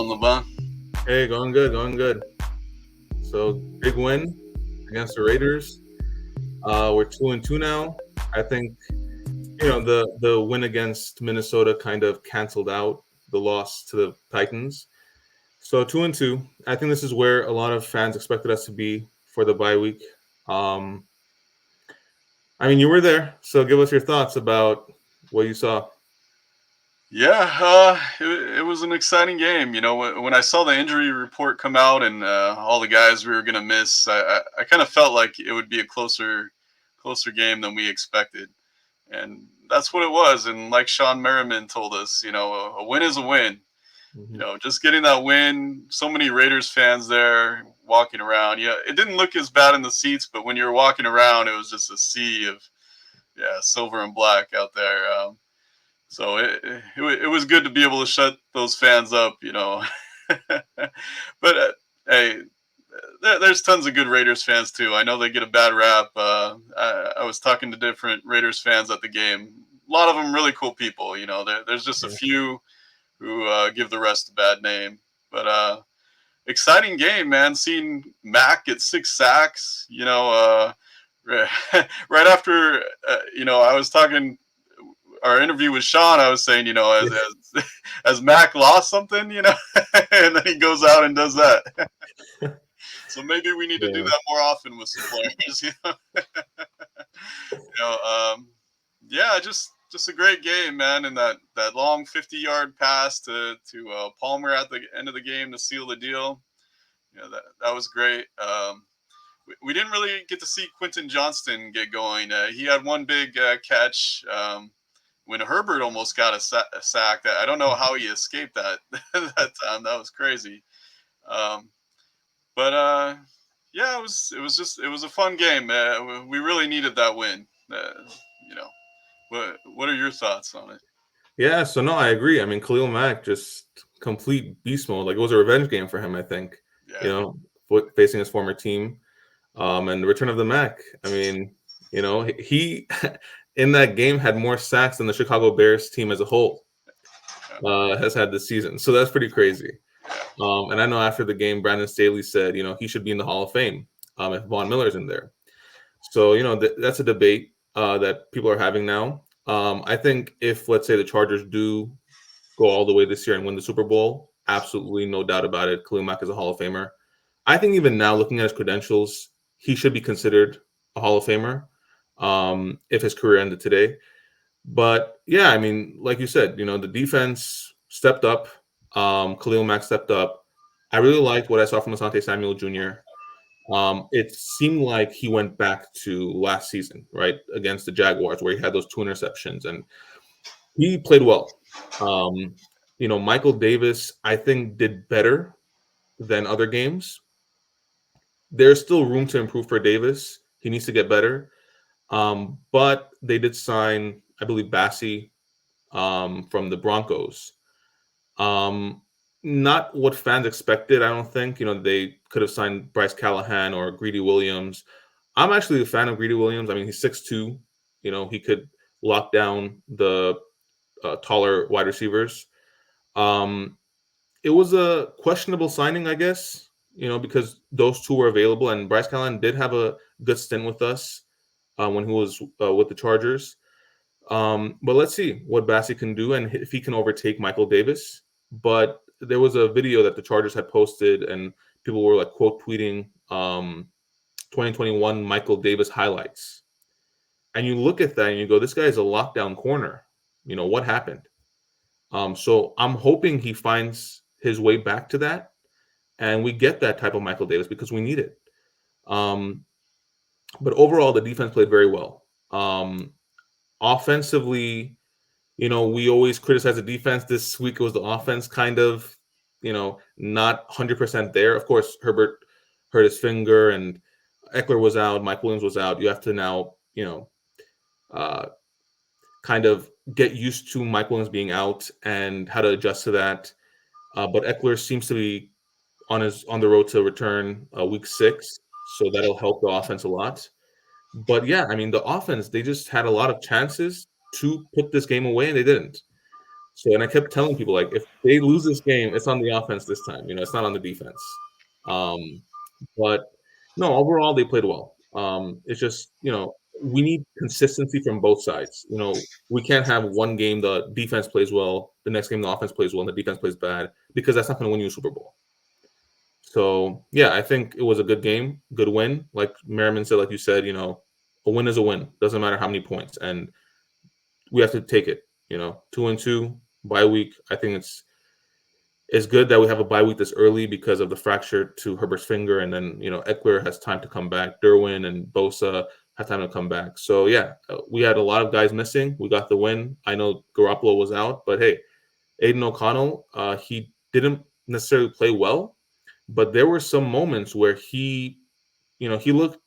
going, Levon? Hey, going good, going good. So big win against the Raiders. We're 2-2 now. I think the win against Minnesota kind of canceled out the loss to the Titans. So 2-2. I think this is where a lot of fans expected us to be for the bye week. Um, I mean, you were there, so give us your thoughts about what you saw. Yeah, it was an exciting game. When I saw the injury report come out and all the guys we were gonna miss, I kind of felt like it would be a closer game than we expected, and that's what it was. And like Sean Merriman told us, a win is a win. Hmm. Just getting that win. So many Raiders fans there walking around. Yeah, it didn't look as bad in the seats, but when you were walking around, it was just a sea of silver and black out there. So it was good to be able to shut those fans up. But hey, there's tons of good Raiders fans too. I know they get a bad rap. I was talking to different Raiders fans at the game. A lot of them really cool people. There's just a Yeah. few who give the rest a bad name. But exciting game, man. Seeing Mac get 6 sacks. Right after I was talking our interview with Sean, I was saying, as Mac lost something, and then he goes out and does that. So maybe we need to do Yeah. that more often with some players. You know, yeah, just a great game, man, and that long 50-yard pass to Palmer at the end of the game to seal the deal. That was great. We didn't really get to see Quentin Johnston get going. He had one big catch. When Herbert almost got a sack. I don't know how he escaped that that time. That was crazy. Um, but yeah, it was a fun game. We really needed that win. You know, what are your thoughts on it? Yeah, so no, I agree. I mean, Khalil Mack just complete beast mode. Like it was a revenge game for him, I think. You Yeah, know, facing his former team, and the return of the Mac. I mean, he in that game had more sacks than the Chicago Bears team as a whole yeah, has had this season. So that's pretty crazy. yeah. And I know after the game, Brandon Staley said, he should be in the Hall of Fame if Von Miller's in there. So that's a debate that people are having now. I think if let's say the Chargers do go all the way this year and win the Super Bowl, absolutely no doubt about it. Khalil Mack is a Hall of Famer. I think even now, looking at his credentials, he should be considered a Hall of Famer if his career ended today. But yeah, I mean, like you said, the defense stepped up. Khalil Mack stepped up. I really liked what I saw from Asante Samuel Jr. It seemed like he went back to last season, right, against the Jaguars, where he had those 2 interceptions, and he played well. Um, Michael Davis, I think, did better than other games. There's still room to improve for Davis. He needs to get better. But they did sign, I believe, Bassie from the Broncos. Um, Not what fans expected, I don't think. They could have signed Bryce Callahan or Greedy Williams. I'm actually a fan of Greedy Williams. I mean, he's 6'2". He could lock down the taller wide receivers. Um, it was a questionable signing, I guess, because those two were available. And Bryce Callahan did have a good stint with us when he was with the Chargers. But let's see what Bassie can do and if he can overtake Michael Davis. But there was a video that the Chargers had posted, and people were like quote tweeting 2021 Michael Davis highlights. And you look at that and you go, this guy is a lockdown corner. What happened? So I'm hoping he finds his way back to that, and we get that type of Michael Davis because we need it. Um, but overall, the defense played very well. Offensively, we always criticize the defense. This week it was the offense kind of, not 100% there. Of course, Herbert hurt his finger and Eckler was out, Mike Williams was out. You have to now, uh, kind of get used to Mike Williams being out and how to adjust to that. But Eckler seems to be on the road to return week 6, so that'll help the offense a lot. But yeah, I mean the offense, they just had a lot of chances to put this game away and they didn't. So, and I kept telling people, like, if they lose this game, it's on the offense this time. It's not on the defense. Um, but no, overall they played well. It's just we need consistency from both sides. We can't have one game the defense plays well, the next game the offense plays well, and the defense plays bad, because that's not going to win you a Super Bowl. So yeah, I think it was a good game, good win. Like Merriman said, like you said, a win is a win. Doesn't matter how many points, and we have to take it. 2-2 bye week. I think it's good that we have a bye week this early because of the fracture to Herbert's finger, and then Eckler has time to come back. Derwin and Bosa have time to come back. So yeah, we had a lot of guys missing. We got the win. I know Garoppolo was out, but hey, Aiden O'Connell, he didn't necessarily play well, but there were some moments where he looked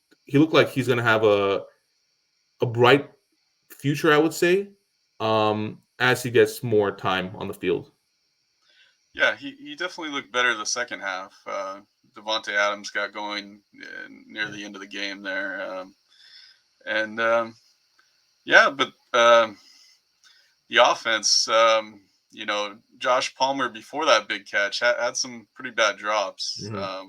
like he's gonna have a bright future, I would say, as he gets more time on the field. Yeah, he definitely looked better the second half. Devontae Adams got going near the end of the game there, and yeah, but the offense, Josh Palmer before that big catch had some pretty bad drops. Hmm.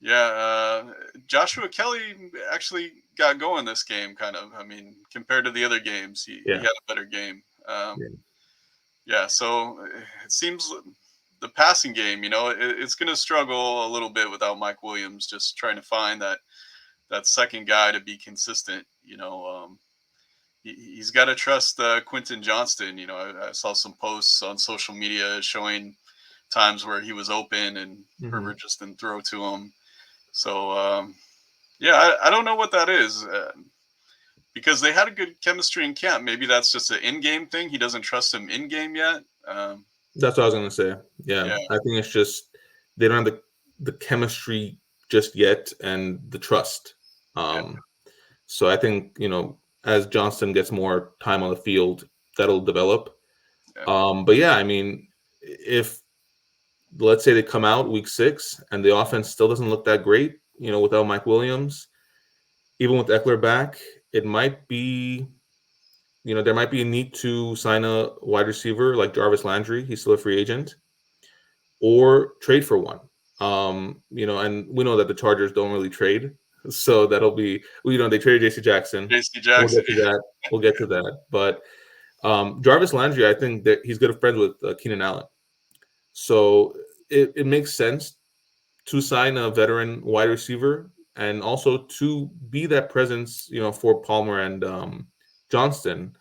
Yeah, Joshua Kelly actually got going this game, kind of. I mean, compared to the other games, he Yeah. had a better game. Yeah. Yeah, so it seems the passing game, it's going to struggle a little bit without Mike Williams, just trying to find that second guy to be consistent. He's got to trust Quentin Johnston. I saw some posts on social media showing times where he was open and Hmm. Herbert just didn't throw to him. So yeah, I don't know what that is. Because they had a good chemistry in camp. Maybe that's just an in-game thing. He doesn't trust him in-game yet. That's what I was gonna say. Yeah, Yeah, I think it's just they don't have the chemistry just yet and the trust. yeah, So I think as Johnston gets more time on the field, that'll develop. yeah. But yeah, I mean, if let's say they come out week 6 and the offense still doesn't look that great, without Mike Williams, even with Eckler back, it might be there might be a need to sign a wide receiver like Jarvis Landry. He's still a free agent, or trade for one. And we know that the Chargers don't really trade, so that'll be they traded J.C. Jackson. J.C. We'll Jackson. get to that. We'll get to that. But Jarvis Landry, I think that he's good friends with Keenan Allen, so it makes sense to sign a veteran wide receiver and also to be that presence, for Palmer and Johnston.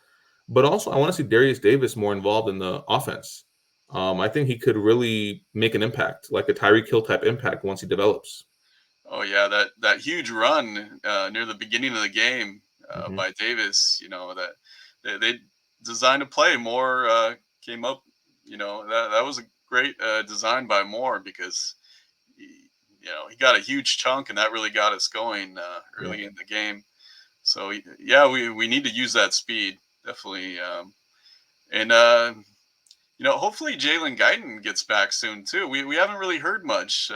But also, I want to see Darius Davis more involved in the offense. I think he could really make an impact, like a Tyreek Hill type impact once he develops. Oh yeah, that huge run near the beginning of the game Hmm. by Davis. That they designed a play. Moore came up. That was a great design by Moore because he got a huge chunk and that really got us going Yeah. early in the game. So yeah, we need to use that speed definitely. And hopefully Jalen Guyton gets back soon too. We haven't really heard much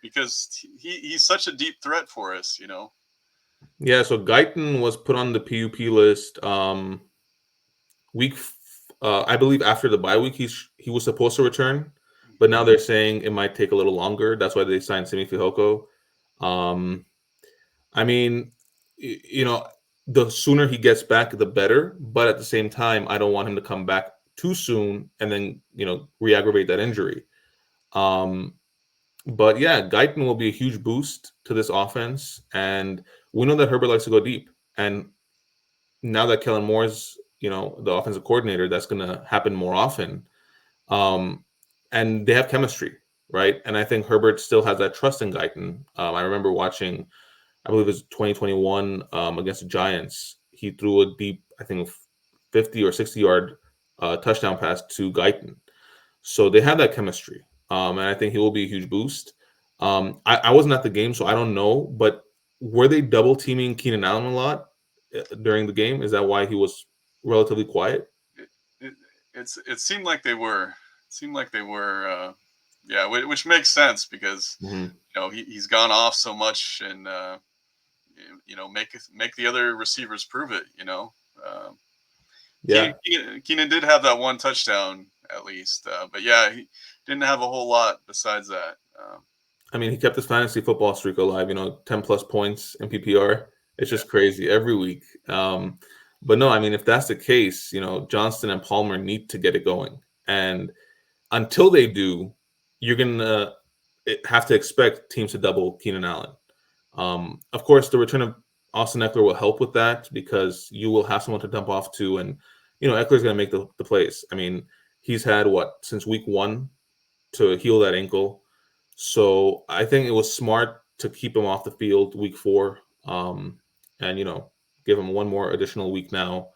because he's such a deep threat for us. Yeah. So Guyton was put on the PUP list I believe after the bye week. He was supposed to return, but now they're saying it might take a little longer. That's why they signed Simi Fihoko. Um, I mean, the sooner he gets back, the better. But at the same time, I don't want him to come back too soon and then re-aggravate that injury. Um, but yeah, Guyton will be a huge boost to this offense, and we know that Herbert likes to go deep. And now that Kellen Moore's the offensive coordinator, that's going to happen more often. Um, and they have chemistry, right? And I think Herbert still has that trust in Guyton. I remember watching, I believe it was 2021 against the Giants. He threw a deep, I think, 50 or 60-yard touchdown pass to Guyton. So they have that chemistry, and I think he will be a huge boost. I wasn't at the game, so I don't know. But were they double teaming Keenan Allen a lot during the game? Is that why he was relatively quiet? it, it, it seemed like they were. It seemed like they were. Yeah, which makes sense because Hmm. he's gone off so much and make the other receivers prove it. Um, Yeah. Keenan did have that one touchdown at least, but yeah, he didn't have a whole lot besides that. I mean, he kept his fantasy football streak alive, 10 plus points in PPR. It's Yeah, just crazy every week. But no, I mean, if that's the case, Johnston and Palmer need to get it going. And until they do, you're going to have to expect teams to double Keenan Allen. Of course, the return of Austin Eckler will help with that because you will have someone to dump off to. And, Eckler's going to make the plays. I mean, he's had since week one to heal that ankle. So I think it was smart to keep him off the field week 4, and give him one more additional week now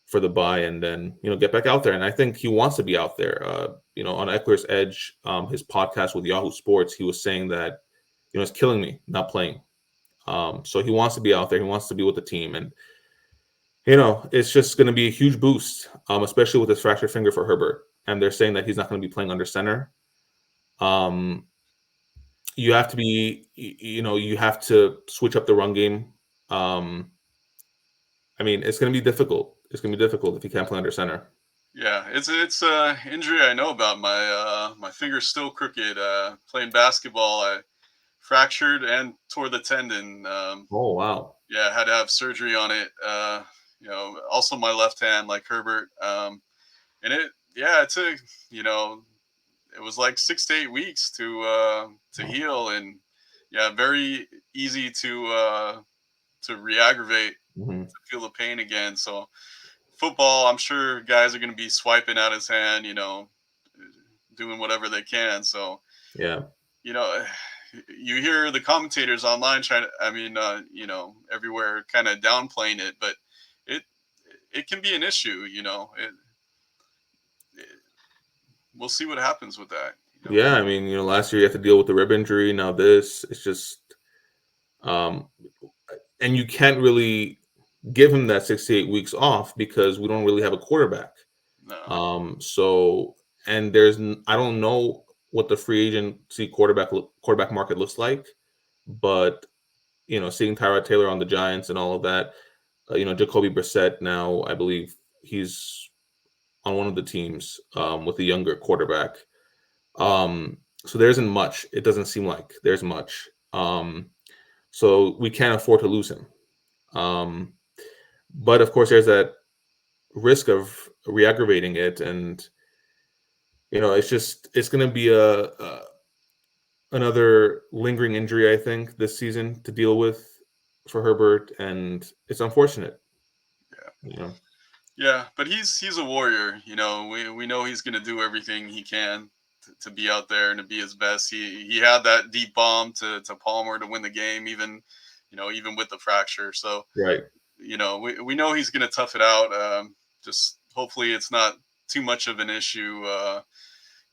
for the bye, and then get back out there. And I think he wants to be out there. On Eckler's Edge, his podcast with Yahoo Sports, he was saying that it's killing me not playing. So he wants to be out there. He wants to be with the team, and it's just going to be a huge boost, especially with his fractured finger for Herbert. And they're saying that he's not going to be playing under center. You have to you have to switch up the run game. Um, I mean, it's going to be difficult. It's going to be difficult if you can't play under center. yeah, it's a injury I know about. My finger's still crooked. Playing basketball, I fractured and tore the tendon. Oh, wow. Yeah, I had to have surgery on it. Also my left hand, like Herbert. And it took, it was like 6 to 8 weeks to heal, and yeah, very easy to re-aggravate, Hmm. to feel the pain again. So football, I'm sure guys are going to be swiping at his hand, doing whatever they can. So Yeah. you know, you hear the commentators online trying to, I mean, everywhere kind of downplaying it, but it it can be an issue. It we'll see what happens with that. Yeah. I mean, last year you had to deal with the rib injury. Now it's just, um, and you can't really give him that 68 weeks off because we don't really have a quarterback. No, So, and I don't know what the free agency quarterback market looks like, but seeing Tyrod Taylor on the Giants and all of that, Jacoby Brissett now, I believe he's on one of the teams with a younger quarterback. So there isn't much. It doesn't seem like there's much. So we can't afford to lose him. But of course, there's that risk of re-aggravating it, and it's going to be a another lingering injury, I think, this season to deal with for Herbert, and it's unfortunate. yeah, You know, yeah, but he's a warrior. We know he's going to do everything he can to be out there and to be his best. He had that deep bomb to Palmer to win the game, even with the fracture. So right? we know he's going to tough it out. Just hopefully it's not too much of an issue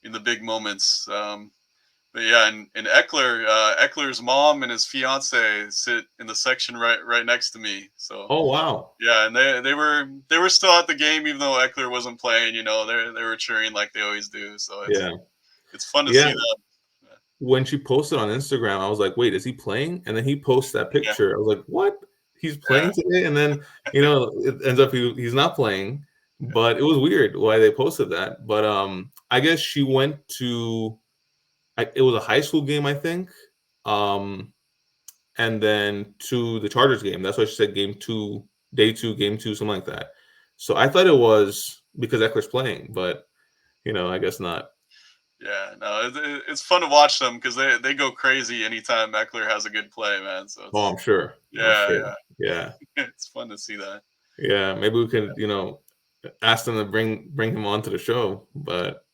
in the big moments. But yeah, and Eckler's mom and his fiance sit in the section right next to me. So Oh wow, yeah, and they were still at the game even though Eckler wasn't playing. They were cheering like they always do. So it's yeah, it's fun to see yeah. that. When she posted on Instagram, I was like, "Wait, is he playing?" And then he posts that Yeah, picture. I was like, "What? He's yeah, playing today?" And then it ends up he's not playing. But it was weird why they posted that. But I guess she went to it was a high school game, I think. Um, and then to the Chargers game. That's why she said game 2, day 2, game 2, something like that. So I thought it was because Eckler's playing, but I guess not. yeah. No, it's fun to watch them because they go crazy anytime Eckler has a good play, man. So Oh, it's I'm sure. I'm yeah, sure. yeah. Yeah. It's fun to see that. Yeah. Maybe we could, ask them to bring him on to the show. But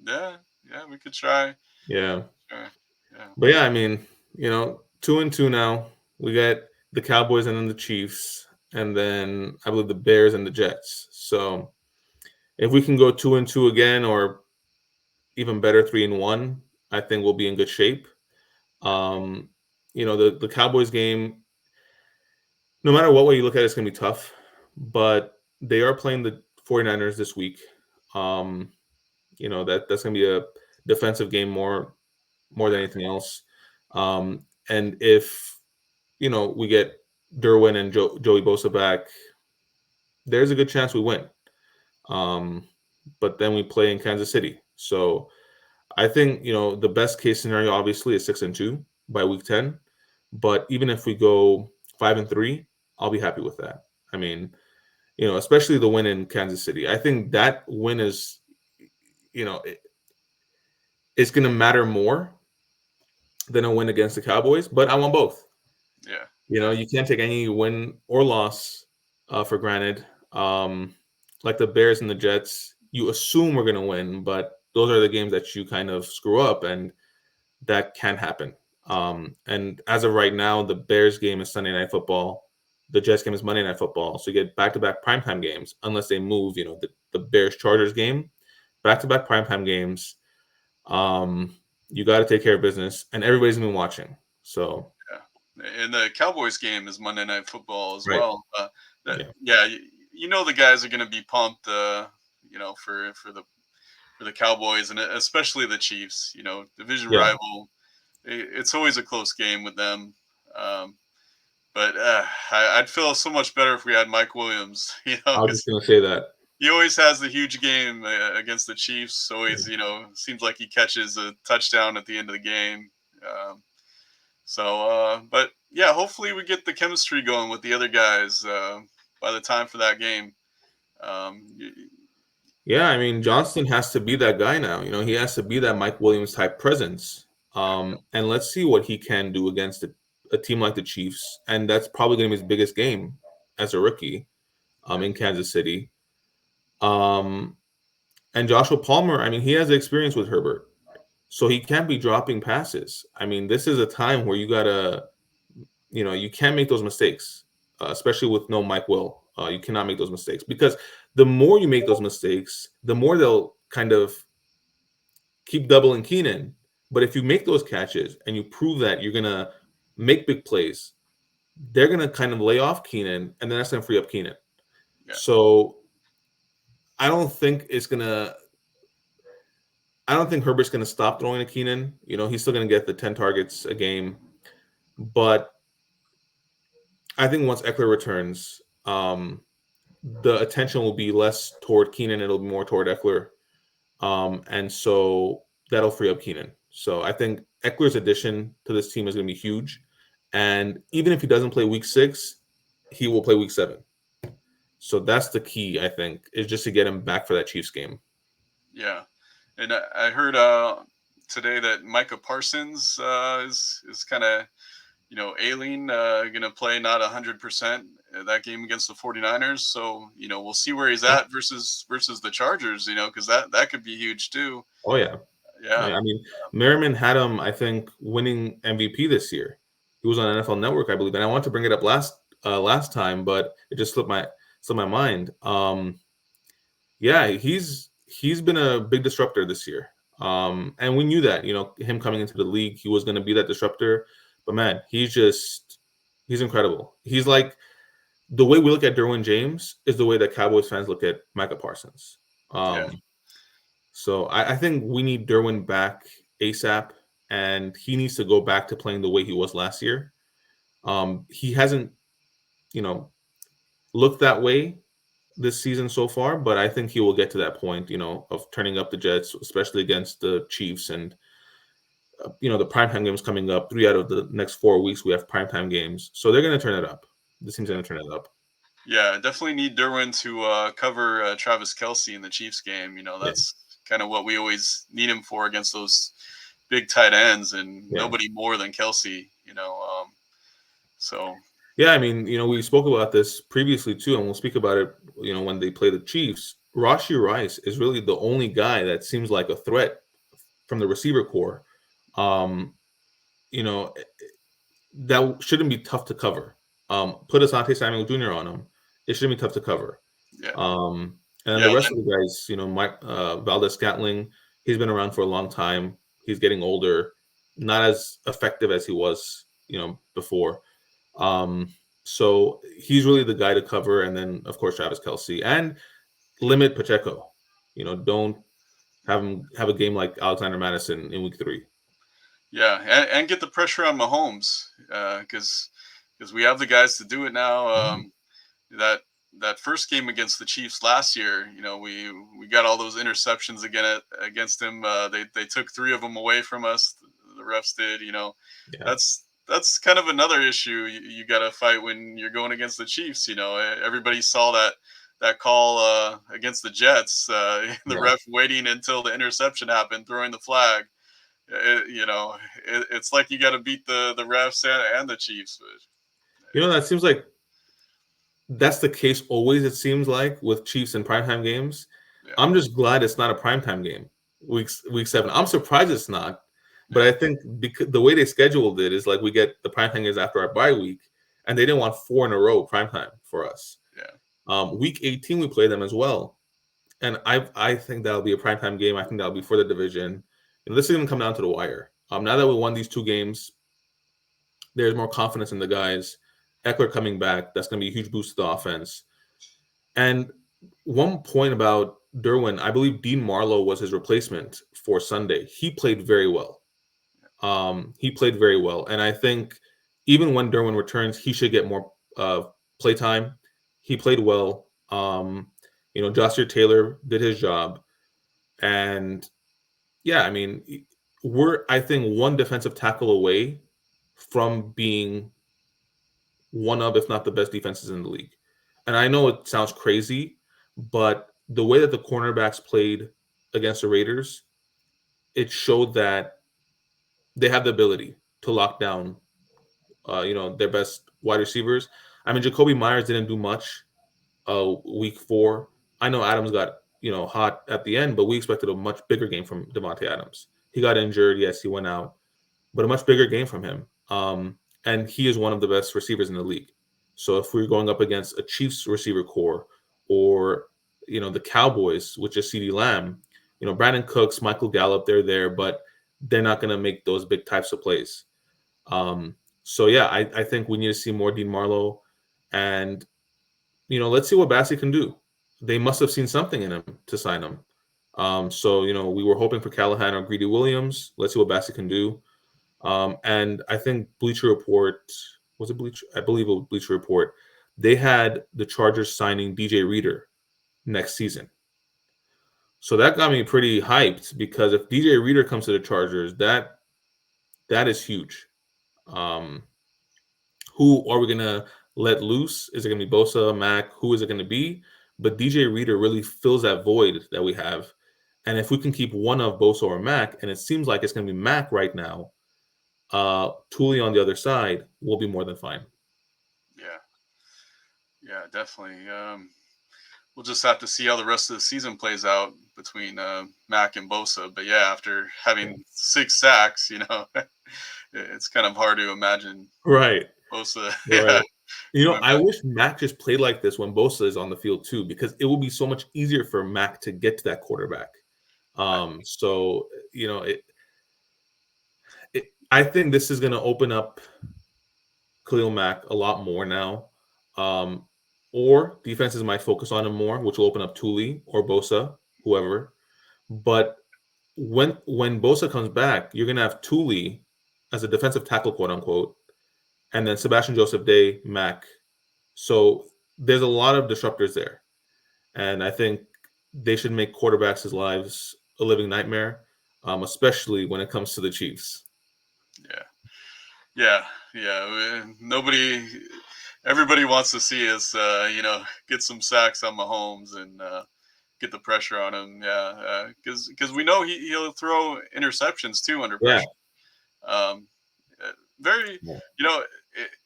Yeah, yeah. We could try. yeah. Sure. Yeah, But yeah, I mean, 2-2 now. We got the Cowboys and then the Chiefs, and then I believe the Bears and the Jets. So if we can go 2-2 again, or even better, 3-1, I think we'll be in good shape. Um, the Cowboys game, no matter what way you look at it, it's gonna be tough. But they are playing the 49ers this week. Um, that's gonna be a defensive game more than anything else. And if we get Derwin and Joey Bosa back, there's a good chance we win. Um, but then we play in Kansas City. So I think, the best case scenario obviously is 6-2 by week 10. But even if we go 5-3, I'll be happy with that. I mean, especially the win in Kansas City. I think that win is, it's going to matter more than a win against the Cowboys, but I want both. Yeah, yeah, You can't take any win or loss for granted. Like the Bears and the Jets, you assume we're going to win, but those are the games that you kind of screw up, and that can happen. And as of right now, the Bears game is Sunday Night Football. The Jets game is Monday Night Football. So you get back-to-back primetime games, unless they move, the Bears-Chargers game, back-to-back primetime games. Um, you got to take care of business, and everybody's been watching. So, yeah. And the Cowboys game is Monday Night Football as right. well. Yeah. Yeah, you know the guys are going to be pumped. For the Cowboys and especially the Chiefs. Division Yeah. rival. It's always a close game with them. Um, but I'd feel so much better if we had Mike Williams. I was just Because going to say that. he always has the huge game against the Chiefs. Yeah. Always, seems like he catches a touchdown at the end of the game. Um, but yeah, hopefully we get the chemistry going with the other guys by the time for that game. Y- Yeah, I mean, Johnston has to be that guy now. He has to be that Mike Williams type presence. yeah, And let's see what he can do against a team like the Chiefs. And that's probably going to be his biggest game as a rookie yeah, in Kansas City. Um, and Joshua Palmer, I mean, he has experience with Herbert. So he can't be dropping passes. I mean, this is a time where you can't make those mistakes, especially with no Mike Will. You cannot make those mistakes because the more you make those mistakes, the more they'll kind of keep doubling Keenan. But if you make those catches and you prove that you're gonna make big plays, they're gonna kind of lay off Keenan, and then that's gonna free up Keenan. yeah, So I don't think it's gonna. I don't think Herbert's gonna stop throwing to Keenan. He's still gonna get the 10 targets a game, but I think once Eckler returns, the attention will be less toward Keenan. It'll be more toward Eckler. And so that'll free up Keenan. So I think Eckler's addition to this team is going to be huge. And even if he doesn't play week 6, he will play week 7. So that's the key, I think, is just to get him back for that Chiefs game. yeah. And I heard today that Micah Parsons is kind of ailing, gonna play not 100% that game against the 49ers. So we'll see where he's Yeah. at versus the Chargers. Because that could be huge too. Oh, yeah. Yeah, Yeah. I mean, Merriman had him, I think, winning MVP this year. He was on NFL Network, I believe. And I wanted to bring it up last time, but it just slipped my mind. Yeah, he's been a big disruptor this year. And we knew that, him coming into the league, he was going to be that disruptor. But man, he's incredible. He's like the way we look at Derwin James is the way that Cowboys fans look at Micah Parsons. yeah, So I think we need Derwin back ASAP, and he needs to go back to playing the way he was last year. He hasn't, you know, looked that way this season so far, but I think he will get to that point, of turning up the Jets, especially against the Chiefs. And, the primetime games coming up. 3 out of the next 4 weeks, we have primetime games. So they're going to turn it up. This team's yeah. going to turn it up. Yeah, definitely need Derwin to cover Travis Kelsey in the Chiefs game. Yeah. That's kind of what we always need him for against those big tight ends, and Yeah. nobody more than Kelsey. So Yeah. I mean, we spoke about this previously too, and we'll speak about it, when they play the Chiefs. Rashee Rice is really the only guy that seems like a threat from the receiver core. Um, you know, that shouldn't be tough to cover. Put Asante Samuel Jr. on him. It shouldn't be tough to cover. yeah, And then the yeah, rest of the guys, Mike Valdez Scantling, he's been around for a long time. He's getting older, not as effective as he was, before. So he's really the guy to cover. And then, of course, Travis Kelsey and limit Pacheco. Don't have him have a game like Alexander Madison in week 3. yeah, and get the pressure on Mahomes because we have the guys to do it now. Mhm. That that first game against the Chiefs last year, we got all those interceptions against him. They took three of them away from us. The refs did. Yeah. That's kind of another issue you got to fight when you're going against the Chiefs. Everybody saw that call against the Jets. The Yeah. ref waiting until the interception happened, throwing the flag. It's like you got to beat the refs and the Chiefs. That seems like that's the case always, it seems like, with Chiefs and primetime games. Yeah, I'm just glad it's not a primetime game, week 7. I'm surprised it's not, but yeah, I think because the way they scheduled it is like we get the primetime games after our bye week, and they didn't want 4 in a row primetime for us. yeah, Week 18 we play them as well, and I think that'll be a primetime game. I think that'll be for the division. This is going to come down to the wire. Now that we won these 2 games, there's more confidence in the guys. Eckler coming back, that's going to be a huge boost to the offense. And one point about Derwin, I believe Dean Marlowe was his replacement for Sunday. He played very well. He played very well. And I think even when Derwin returns, he should get more play time. He played well. Joshua Taylor did his job. And yeah, I mean, we're, I think, one defensive tackle away from being one of, if not the best defenses in the league. And I know it sounds crazy, but the way that the cornerbacks played against the Raiders, it showed that they have the ability to lock down, their best wide receivers. I mean, Jacoby Myers didn't do much week 4. I know Adams got, hot at the end, but we expected a much bigger game from Devontae Adams. He got injured. Yes, he went out, but a much bigger game from him. And he is one of the best receivers in the league. So if we're going up against a Chiefs receiver core or, the Cowboys, which is CeeDee Lamb, Brandon Cooks, Michael Gallup, they're there, but they're not going to make those big types of plays. So, yeah, I think we need to see more Dean Marlowe. And, let's see what Bassie can do. They must have seen something in him to sign him. So, we were hoping for Callahan or Greedy Williams. Let's see what Bassie can do. And I think Bleacher Report, was it Bleacher? I believe it was Bleacher Report. They had the Chargers signing DJ Reader next season. So that got me pretty hyped because if DJ Reader comes to the Chargers, that is huge. Who are we going to let loose? Is it going to be Bosa, Mac? Who is it going to be? But DJ Reader really fills that void that we have. And if we can keep one of Bosa or Mac, and it seems like it's going to be Mac right now, Thule on the other side will be more than fine. yeah, definitely. We'll just have to see how the rest of the season plays out between Mac and Bosa. But yeah, after having 6 sacks, it's kind of hard to imagine Right. Bosa. Right. Yeah, I wish Mac just played like this when Bosa is on the field too, because it will be so much easier for Mac to get to that quarterback. So I think this is going to open up Khalil Mack a lot more now. Or defenses might focus on him more, which will open up Thule or Bosa, whoever. But when Bosa comes back, you're going to have Thule as a defensive tackle, quote unquote, and then Sebastian Joseph Day, Mack. So there's a lot of disruptors there. And I think they should make quarterbacks' lives a living nightmare, especially when it comes to the Chiefs. Yeah. Everybody wants to see us, get some sacks on Mahomes and get the pressure on him. Yeah, because we know he'll throw interceptions too under pressure. Very,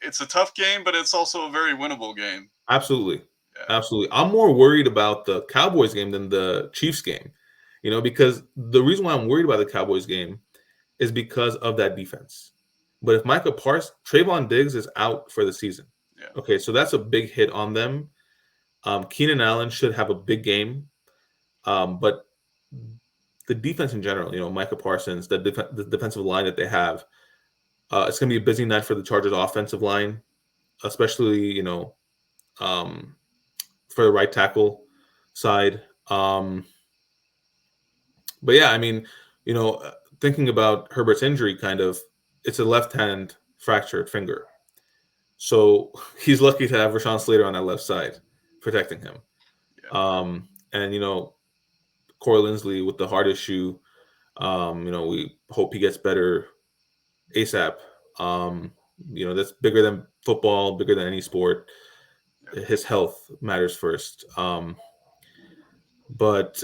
it's a tough game, but it's also a very winnable game. Absolutely. Absolutely. I'm more worried about the Cowboys game than the Chiefs game, because the reason why I'm worried about the Cowboys game is because of that defense. But if Trayvon Diggs is out for the season, okay, so that's a big hit on them. Keenan Allen should have a big game, but the defense in general, Micah Parsons, the defensive line that they have, it's going to be a busy night for the Chargers offensive line, especially, for the right tackle side. But yeah, I mean, thinking about Herbert's injury, it's a left hand fractured finger. So he's lucky to have Rashawn Slater on that left side. protecting him. Yeah. And Corey Linsley with the heart issue. We hope he gets better ASAP. Um, that's bigger than football, bigger than any sport. Yeah. His health matters first. But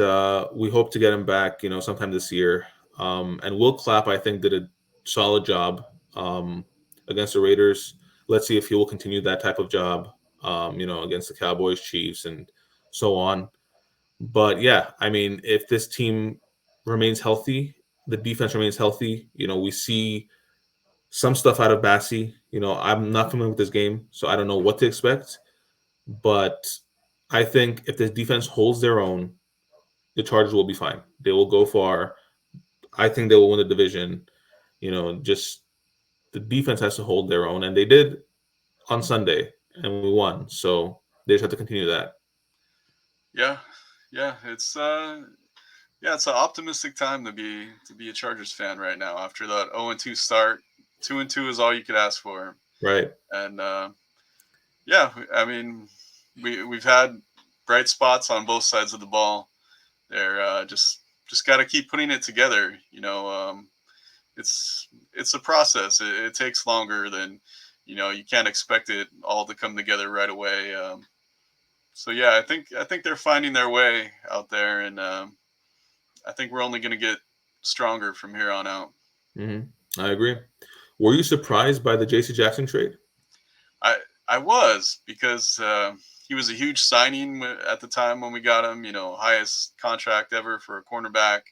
we hope to get him back, sometime this year. And Will Clapp, I think, did a solid job um, against the Raiders. Let's see if he will continue that type of job, against the Cowboys, Chiefs, and so on. But yeah, I mean, if this team remains healthy, the defense remains healthy. We see some stuff out of Bassie. I'm not familiar with this game, so I don't know what to expect. But I think if this defense holds their own, the Chargers will be fine. They will go far. I think they will win the division. Just the defense has to hold their own, and they did on Sunday, and we won. So they just have to continue that. Yeah. Yeah. It's an optimistic time to be a Chargers fan right now after that 0-2 start. 2-2 is all you could ask for. Right. And yeah, I mean, we've had bright spots on both sides of the ball. They're just got to keep putting it together. It's a process. It takes longer than you can't expect it all to come together right away. So yeah, I think they're finding their way out there, and I think we're only going to get stronger from here on out. hmm I agree. Were you surprised by the J.C. Jackson trade? I I was because he was a huge signing at the time when we got him. Highest contract ever for a cornerback.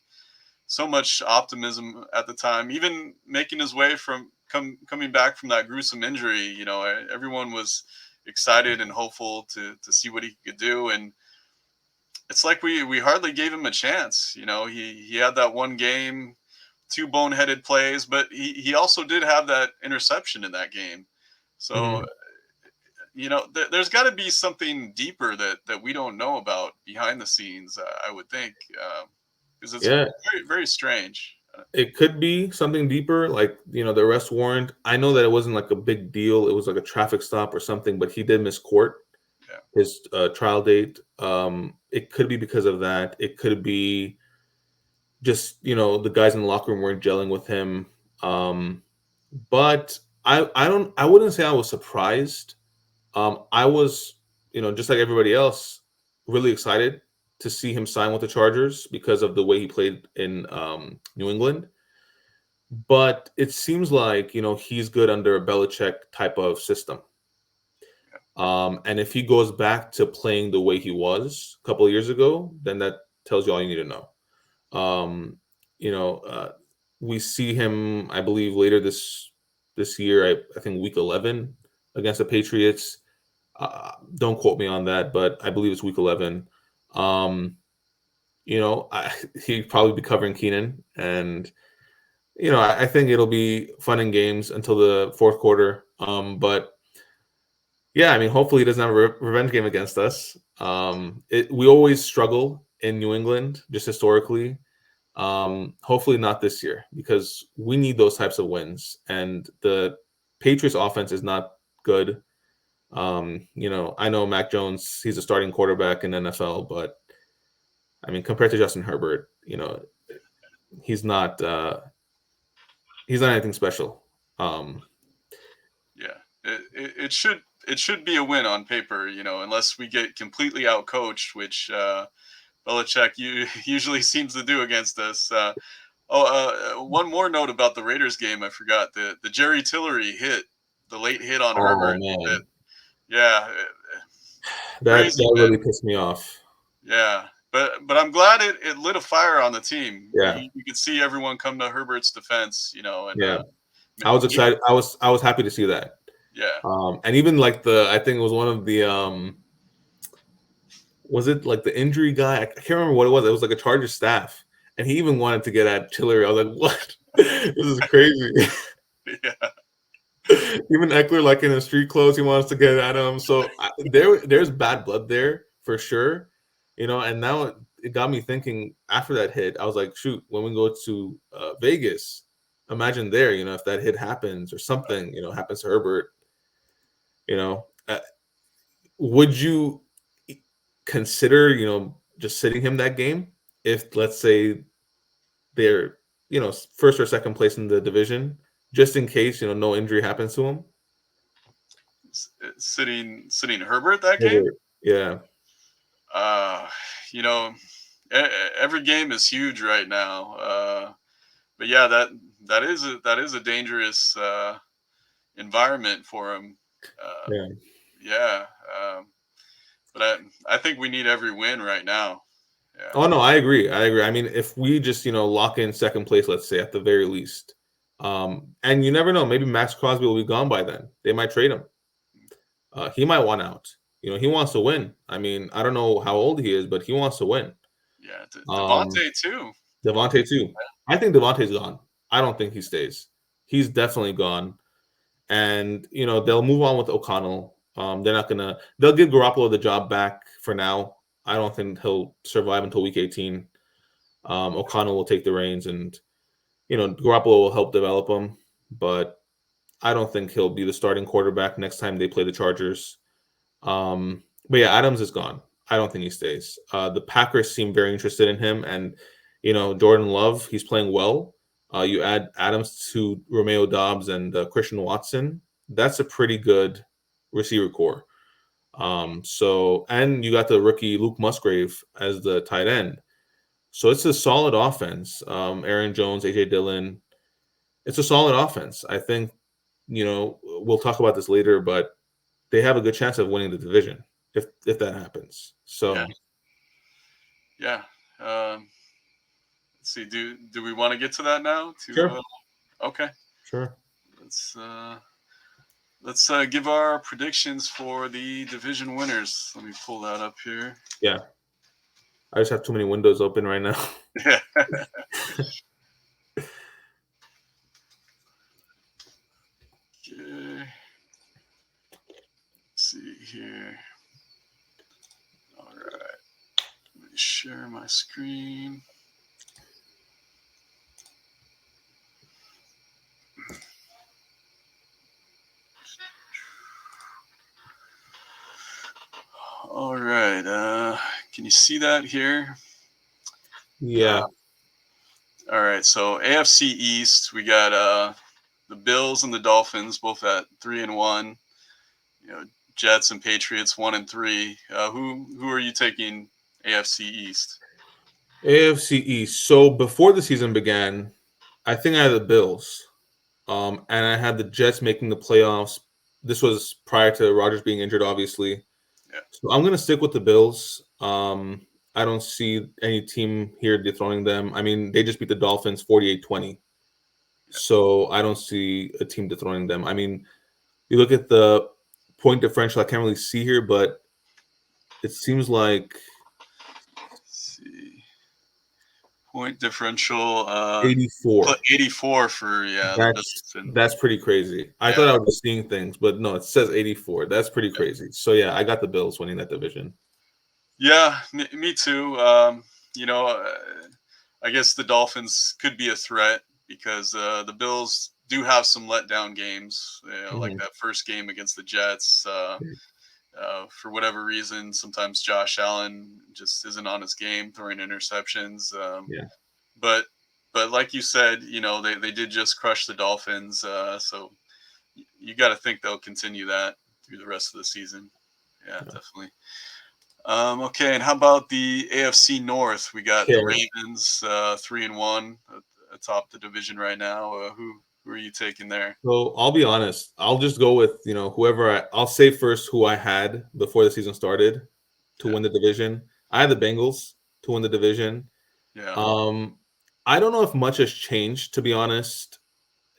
So much optimism at the time. Even making his way from coming back from that gruesome injury, everyone was excited and hopeful to see what he could do. And it's like we hardly gave him a chance. He had that one game, two boneheaded plays, but he also did have that interception in that game. So hmm there's got to be something deeper that we don't know about behind the scenes. I would think because it's Yeah, very very strange. it could be something deeper, like the arrest warrant. I know that it wasn't like a big deal. It was like a traffic stop or something, but he did miss court, Yeah, his trial date. It could be because of that. It could be just the guys in the locker room weren't gelling with him. Um, but I wouldn't say I was surprised. I was just like everybody else, really excited to see him sign with the Chargers because of the way he played in New England. But it seems like he's good under a Belichick type of system. yeah, And if he goes back to playing the way he was a couple of years ago, then that tells you all you need to know. Um, you know, uh, we see him, I believe, later this year. I think week 11 against the Patriots. Don't quote me on that, but I believe it's week 11. Um, he'd probably be covering Keenan, and I think it'll be fun and games until the fourth quarter. But yeah, I mean, hopefully he doesn't have a revenge game against us. We always struggle in New England, just historically. Hopefully not this year because we need those types of wins. And the Patriots offense is not good. I know Mac Jones, he's a starting quarterback in NFL, but I mean, compared to Justin Herbert, he's not he's not anything special. Um, yeah. It should be a win on paper, unless we get completely outcoached, which Belichick usually seems to do against us. One more note about the Raiders game. I forgot the Jerry Tillery hit, the late hit on oh Herbert. man, Yeah, crazy, that man. really pissed me off. Yeah, but I'm glad it lit a fire on the team. Yeah, You could see everyone come to Herbert's defense, and yeah. I was excited. I was happy to see that. yeah, And even like I think it was one of the was it like the injury guy? I can't remember what it was. It was like a Chargers staff, and he even wanted to get at Tillery. I was like, what? This is crazy. yeah, Even Eckler, like in his street clothes, he wants to get at him. So there's bad blood there for sure. And now it got me thinking. After that hit, I was like, shoot, when we go to Vegas, imagine there. If that hit happens or something, happens to Herbert. You know, uh, would you? consider, just sitting him that game if, let's say, they're, first or second place in the division, just in case, no injury happens to him. Sitting Herbert that game. Herbert. Yeah. Uh, you know, every game is huge right now. But yeah, that is a dangerous environment for him. Uh, Yeah. yeah, but I think we need every win right now. Yeah, Oh no, I agree. I agree. I mean, if we just lock in second place, let's say at the very least, and you never know, maybe Max Crosby will be gone by then. They might trade him. He might want out. He wants to win. I mean, I don't know how old he is, but he wants to win. yeah. Um, Devontae too. Devontae too. I think Devontae's gone. I don't think he stays. He's definitely gone. And they'll move on with O'Connell. They're not gonna. They'll give Garoppolo the job back for now. I don't think he'll survive until week 18. O'Connell will take the reins, and Garoppolo will help develop him. But I don't think he'll be the starting quarterback next time they play the Chargers. But yeah, Adams is gone. I don't think he stays. The Packers seem very interested in him, and Jordan Love, he's playing well. You add Adams to Romeo Dobbs and Christian Watson. That's a pretty good receiver core. So and you got the rookie Luke Musgrave as the tight end. So it's a solid offense. Aaron Jones, AJ Dillon. It's a solid offense. I think we'll talk about this later, but they have a good chance of winning the division if that happens. Yeah, So yeah. Let's see. Do we want to get to that now? sure, Okay. sure, Let's give our predictions for the division winners. Let me pull that up here. yeah. I just have too many windows open right now. Yeah. Okay. Let's see here. All right. Let me share my screen. All right. Can you see that here? Yeah, All right. So AFC East, we got the Bills and the Dolphins both at 3-1. Jets and Patriots 1-3. Who are you taking AFC East? AFC East. So before the season began, I think I had the Bills, and I had the Jets making the playoffs. This was prior to Rodgers being injured, obviously. Yeah. So I'm gonna stick with the Bills. I don't see any team here dethroning them. I mean, they just beat the Dolphins 48-20. So I don't see a team dethroning them. I mean, you look at the point differential, I can't really see here, but it seems like Let's see. Point differential 84. 84 for the That's Bills and that's pretty crazy. I yeah. thought I was seeing things, but no, it says 84. That's pretty crazy. So yeah, I got the Bills winning that division. Yeah, me too. You know, uh, I guess the Dolphins could be a threat because the Bills do have some letdown games, like Hmm. that first game against the Jets. For whatever reason, sometimes Josh Allen just isn't on his game, throwing interceptions. Yeah. But like you said, they did just crush the Dolphins, so you got to think they'll continue that through the rest of the season. Yeah, definitely. Okay, and how about the AFC North? We got the Okay. Ravens, 3-1 atop the division right now. Who are you taking there? So I'll be honest. I'll just go with whoever I'll say first who I had before the season started to Yeah, win the division. I had the Bengals to win the division. yeah, Um, I don't know if much has changed, to be honest.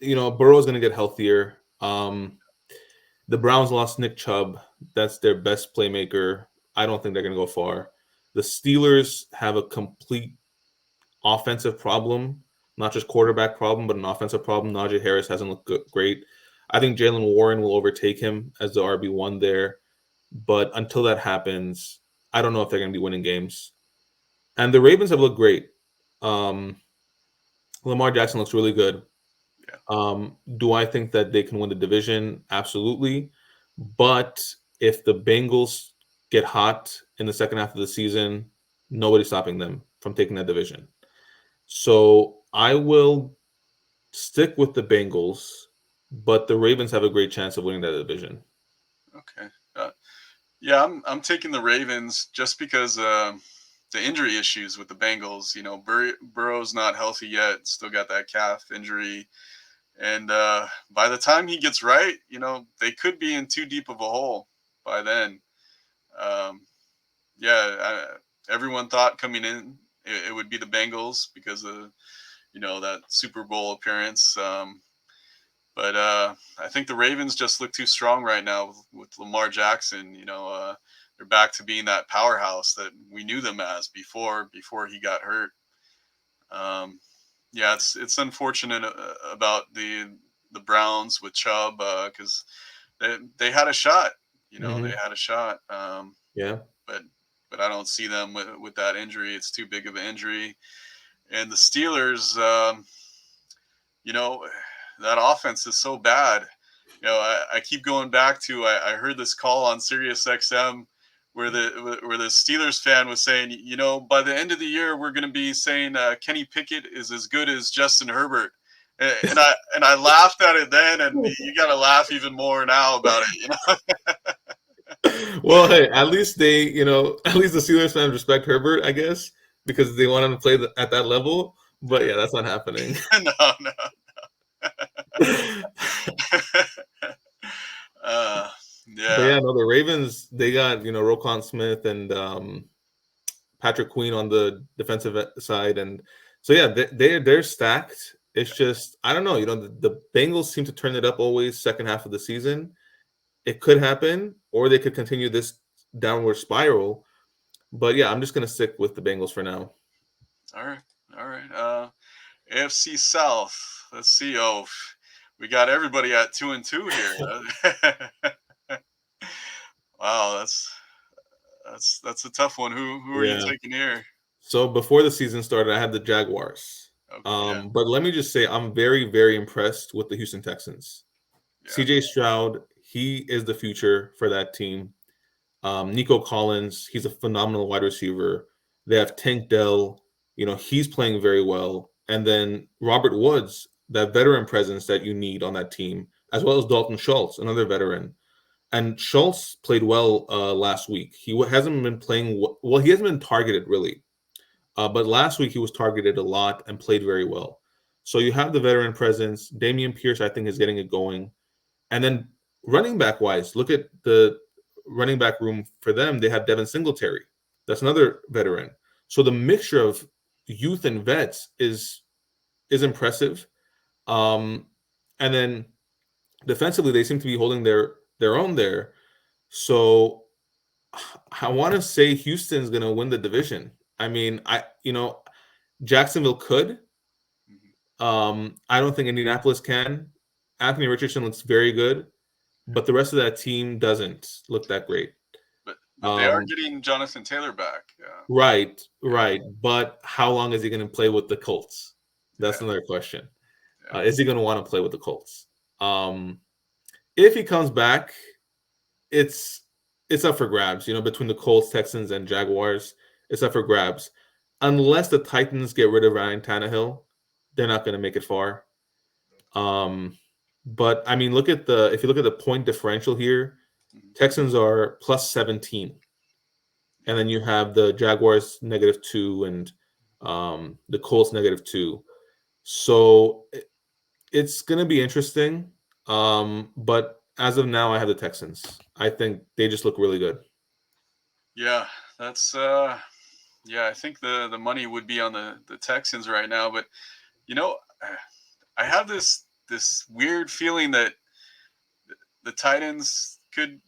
Burrow's going to get healthier. The Browns lost Nick Chubb. That's their best playmaker. I don't think they're going to go far. The Steelers have a complete offensive problem, not just quarterback problem, but an offensive problem. Najee Harris hasn't looked great. I think Jalen Warren will overtake him as the RB1 there. But until that happens, I don't know if they're going to be winning games. And the Ravens have looked great. Um, Lamar Jackson looks really good. yeah, Do I think that they can win the division? Absolutely. But if the Bengals get hot in the second half of the season, nobody's stopping them from taking that division. So I will stick with the Bengals, but the Ravens have a great chance of winning that division. Okay. Yeah, I'm taking the Ravens just because the injury issues with the Bengals. You know, Burrow's not healthy yet. Still got that calf injury, and by the time he gets right, you know, they could be in too deep of a hole by then. Um, yeah, everyone thought coming in it would be the Bengals because of that Super Bowl appearance. But I think the Ravens just look too strong right now with Lamar Jackson. They're back to being that powerhouse that we knew them as before he got hurt. Um, yeah, it's unfortunate about the Browns with Chubb because they had a shot. They Hmm. had a shot. Yeah. But I don't see them with that injury. It's too big of an injury. And the Steelers, you know, that offense is so bad. I keep going back to I heard this call on Sirius XM where the Steelers fan was saying, by the end of the year we're going to be saying Kenny Pickett is as good as Justin Herbert. And I laughed at it then, and you got to laugh even more now about it. Well, hey, at least at least the Steelers fans respect Herbert, I guess, because they want him to play at that level. But yeah, that's not happening. No, no. uh, But yeah, yeah, no, the Ravens, they got, Roquan Smith and Patrick Queen on the defensive side. And so, yeah, they're stacked. It's just, I don't know, the Bengals seem to turn it up always second half of the season. It could happen, or they could continue this downward spiral. But yeah, I'm just going to stick with the Bengals for now. all right, all right. AFC South. Let's see. Oh, we got everybody at 2-2 here. Wow, that's a tough one. Who are you Yeah. taking here? So before the season started, I had the Jaguars. Okay, yeah, But let me just say, I'm very, very impressed with the Houston Texans. yeah. CJ Stroud, he is the future for that team. Nico Collins, he's a phenomenal wide receiver. They have Tank Dell, he's playing very well. And then Robert Woods, that veteran presence that you need on that team, as well as Dalton Schultz, another veteran. And Schultz played well last week. He hasn't been playing well. He hasn't been targeted really, but last week he was targeted a lot and played very well. So you have the veteran presence. Damian Pierce, I think, is getting it going. And then running back wise, look at the running back room for them. They have Devin Singletary. That's another veteran. So the mixture of youth and vets is impressive. Um, and then defensively, they seem to be holding their own there. So I want to say Houston's going to win the division. I mean, Jacksonville could. Mhm. I don't think Indianapolis can. Anthony Richardson looks very good, but the rest of that team doesn't look that great. But they are Um, getting Jonathan Taylor back. Yeah, right, yeah, right. But how long is he going to play with the Colts? That's yeah, another question. yeah. Is he going to want to play with the Colts? If he comes back, it's it's up for grabs. Between the Colts, Texans, and Jaguars, it's up for grabs. Unless the Titans get rid of Ryan Tannehill, they're not going to make it far. Um, but I mean, if you look at the point differential here, Mhm. Texans are plus 17, and Yeah, then you have the Jaguars -2 and the Colts -2. So it's going to be interesting. But as of now, I have the Texans. I think they just look really good. yeah. That's yeah. I think the money would be on the Texans right now, but you know, I have this weird feeling that the Titans could,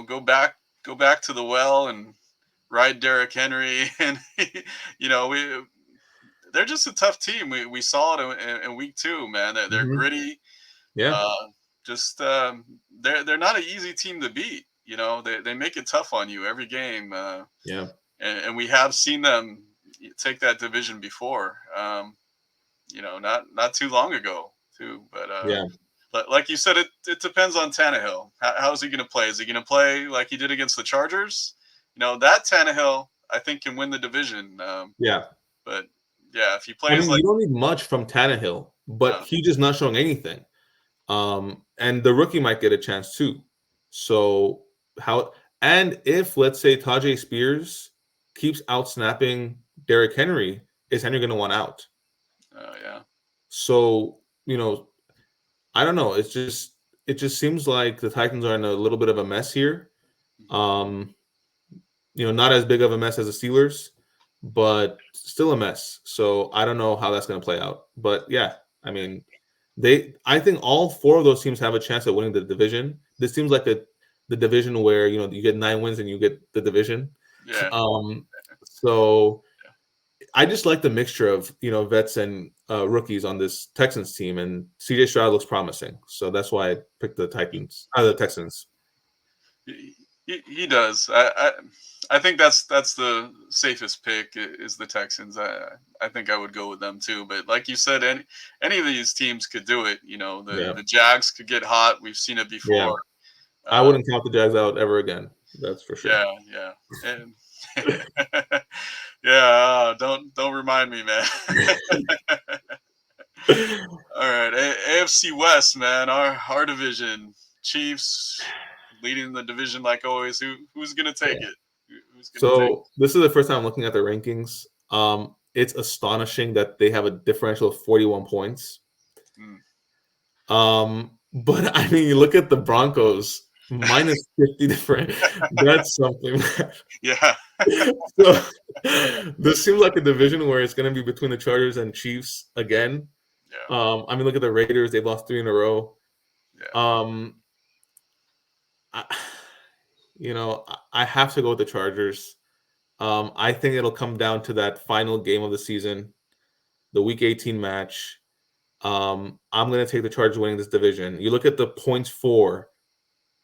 go back to the well and ride Derrick Henry, and we they're just a tough team. We saw it in week 2, man. They're Hmm. gritty. Yeah, Uh, just they're not an easy team to beat. They make it tough on you every game, yeah, and we have seen them take that division before. Not too long ago too, but yeah. like you said, it depends on Tannehill. How is he going to play? Is he going to play like he did against the Chargers? That Tannehill, I think, can win the division. Yeah. But yeah, if he I plays mean, like you don't need much from Tannehill, but uh, he's just not showing anything. And the rookie might get a chance too. So how and if let's say Tajay Spears keeps out snapping Derrick Henry, is Henry going to want out? yeah, So I don't know. It just seems like the Titans are in a little bit of a mess here. mhm. Um, not as big of a mess as the Steelers, but still a mess. So I don't know how that's going to play out. But yeah, I mean, I think all four of those teams have a chance at winning the division. This seems like the division where you get 9 wins and you get the division. Yeah, Um, so I just like the mixture of vets and rookies on this Texans team, and CJ Stroud looks promising. So that's why I picked the Texans. he does. I think that's the safest pick is the Texans. I think I would go with them too. But like you said, any of these teams could do it. Yeah, The Jags could get hot. We've seen it yeah. before. I Uh, wouldn't count the Jags out ever again. That's for sure. yeah, yeah, and yeah. Don't remind me, man. All right, AFC West, man. Our division, Chiefs leading the division like always. Who's gonna take Yeah. it? Who's gonna take? So this is the first time I'm looking at the rankings. It's astonishing that they have a differential of 41 points. Mm, But I mean, you look at the Broncos minus 50 different. That's something. yeah, So this seems like a division where it's going to be between the Chargers and Chiefs again. yeah, I mean, look at the Raiders; they've lost 3 in a row. yeah, Um, I, I have to go with the Chargers. I think it'll come down to that final game of the season, the Week 18 match. I'm going to take the Chargers winning this division. You look at the points for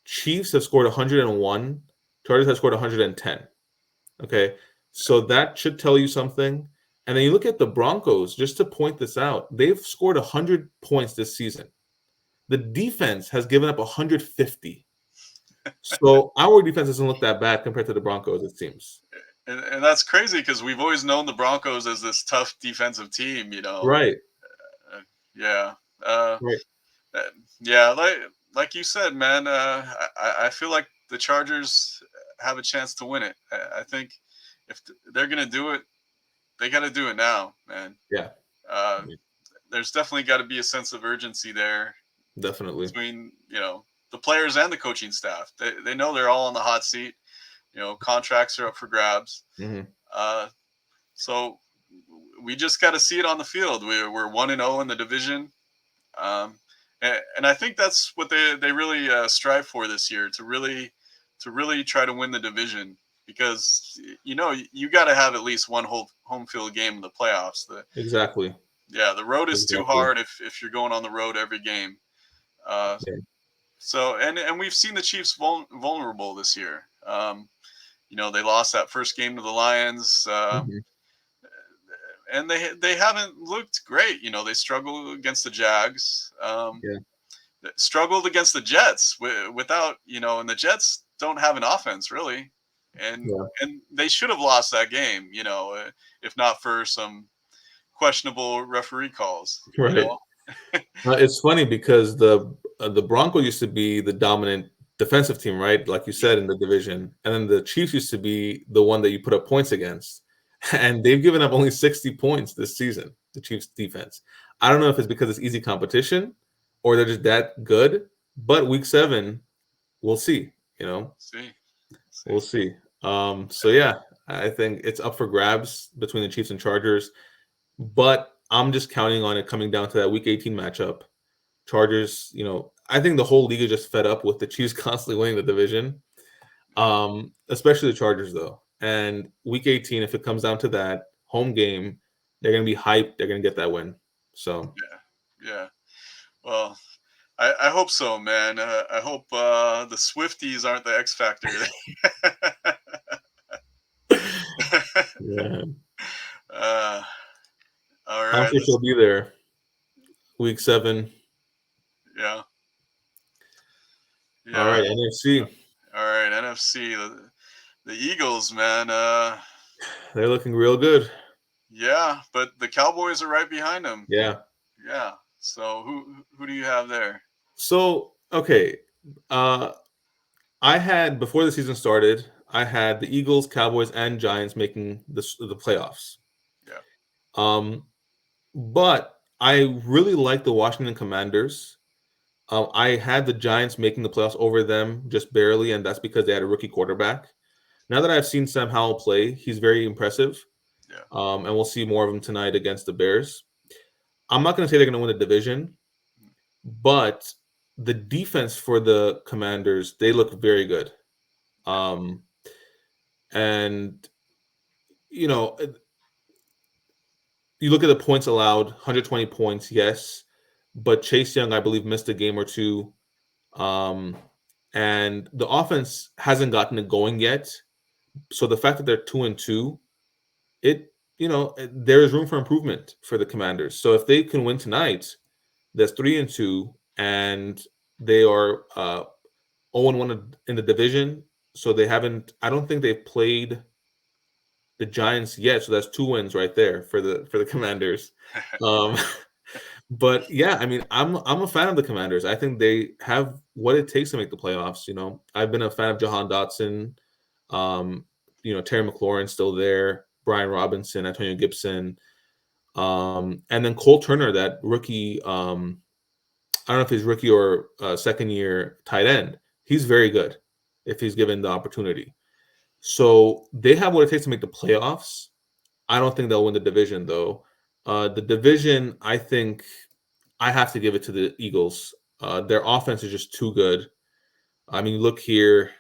Chiefs have scored 101, Chargers have scored 110. Okay, so that should tell you something. And then you look at the Broncos, just to point this out, they've scored 100 points this season. The defense has given up 150. So our defense doesn't look that bad compared to the Broncos, it seems. and that's crazy because we've always known the Broncos as this tough defensive team. Right, Uh, yeah, uh, right. uh, yeah. Like you said, man. I feel like the Chargers have a chance to win it. I think if they're gonna do it, they got to do it now, man. Yeah, Uh, there's definitely got to be a sense of urgency there definitely. between the players and the coaching staff. They know they're all on the hot seat. Contracts are up for grabs. Hmm. Uh, so we just got to see it on the field. We're 1-0 in the division, and I think that's what they really strive for this year to really try to win the division because you got to have at least one whole home field game in the playoffs. Exactly. The road is too Exactly. hard if you're going on the road every game. Uh, Yeah. so and we've seen the Chiefs vulnerable this year. They lost that first game to the Lions, Hmm. and they haven't looked great. They struggled against the Jags, Yeah. struggled against the Jets without and the Jets don't have an offense really, and Yeah. and they should have lost that game. If not for some questionable referee calls. Right. It's funny because the Broncos used to be the dominant defensive team, right? Like you said in the division, and then the Chiefs used to be the one that you put up points against, and they've given up only 60 points this season. The Chiefs defense. I don't know if it's because it's easy competition, or they're just that good. But Week 7, we'll see. See, We'll see. see. So yeah, I think it's up for grabs between the Chiefs and Chargers, but I'm just counting on it coming down to that Week 18 matchup. Chargers, I think the whole league is just fed up with the Chiefs constantly winning the division, Yeah, especially the Chargers, though. And Week 18, if it comes down to that home game, they're going to be hyped. They're going to get that win. So, yeah, yeah. Well, I hope so, man. I hope the Swifties aren't the X factor. yeah, uh, all I'm right. sure she'll be there Week 7. Yeah. All Yeah. right, NFC. All right, NFC. The Eagles, man. They're looking real good. Yeah, but the Cowboys are right behind them. Yeah. Yeah. So who do you have there? So okay, uh, I had before the season started, I had the Eagles, Cowboys, and Giants making the playoffs. Yeah. Um, but I really like the Washington Commanders. I had the Giants making the playoffs over them just barely, and that's because they had a rookie quarterback. Now that I've seen Sam Howell play, he's very impressive. Yeah. And we'll see more of him tonight against the Bears. I'm not going to say they're going to win the division, but the defense for the Commanders, they look very good. Yeah. Um, and you know, you look at the points allowed, 120 points, yes, but Chase Young, I believe, missed a game or two. Um, and the offense hasn't gotten it going yet. So the fact that they're 2-2, it there is room for improvement for the Commanders. So if they can win tonight, that's 3-2, and they are 0-1 in the division. So they haven't. I don't think they've played the Giants yet. So that's 2 wins right there for the Commanders. Um, but yeah, I mean, I'm a fan of the Commanders. I think they have what it takes to make the playoffs. I've been a fan of Jahan Dotson. Um, Terry McLaurin still there, Brian Robinson, Antonio Gibson, and then Cole Turner, that rookie. I don't know if he's rookie or second year tight end. He's very good if he's given the opportunity. So they have what it takes to make the playoffs. I don't think they'll win the division though. The division, I think, I have to give it to the Eagles. Their offense is just too good. I mean, look here.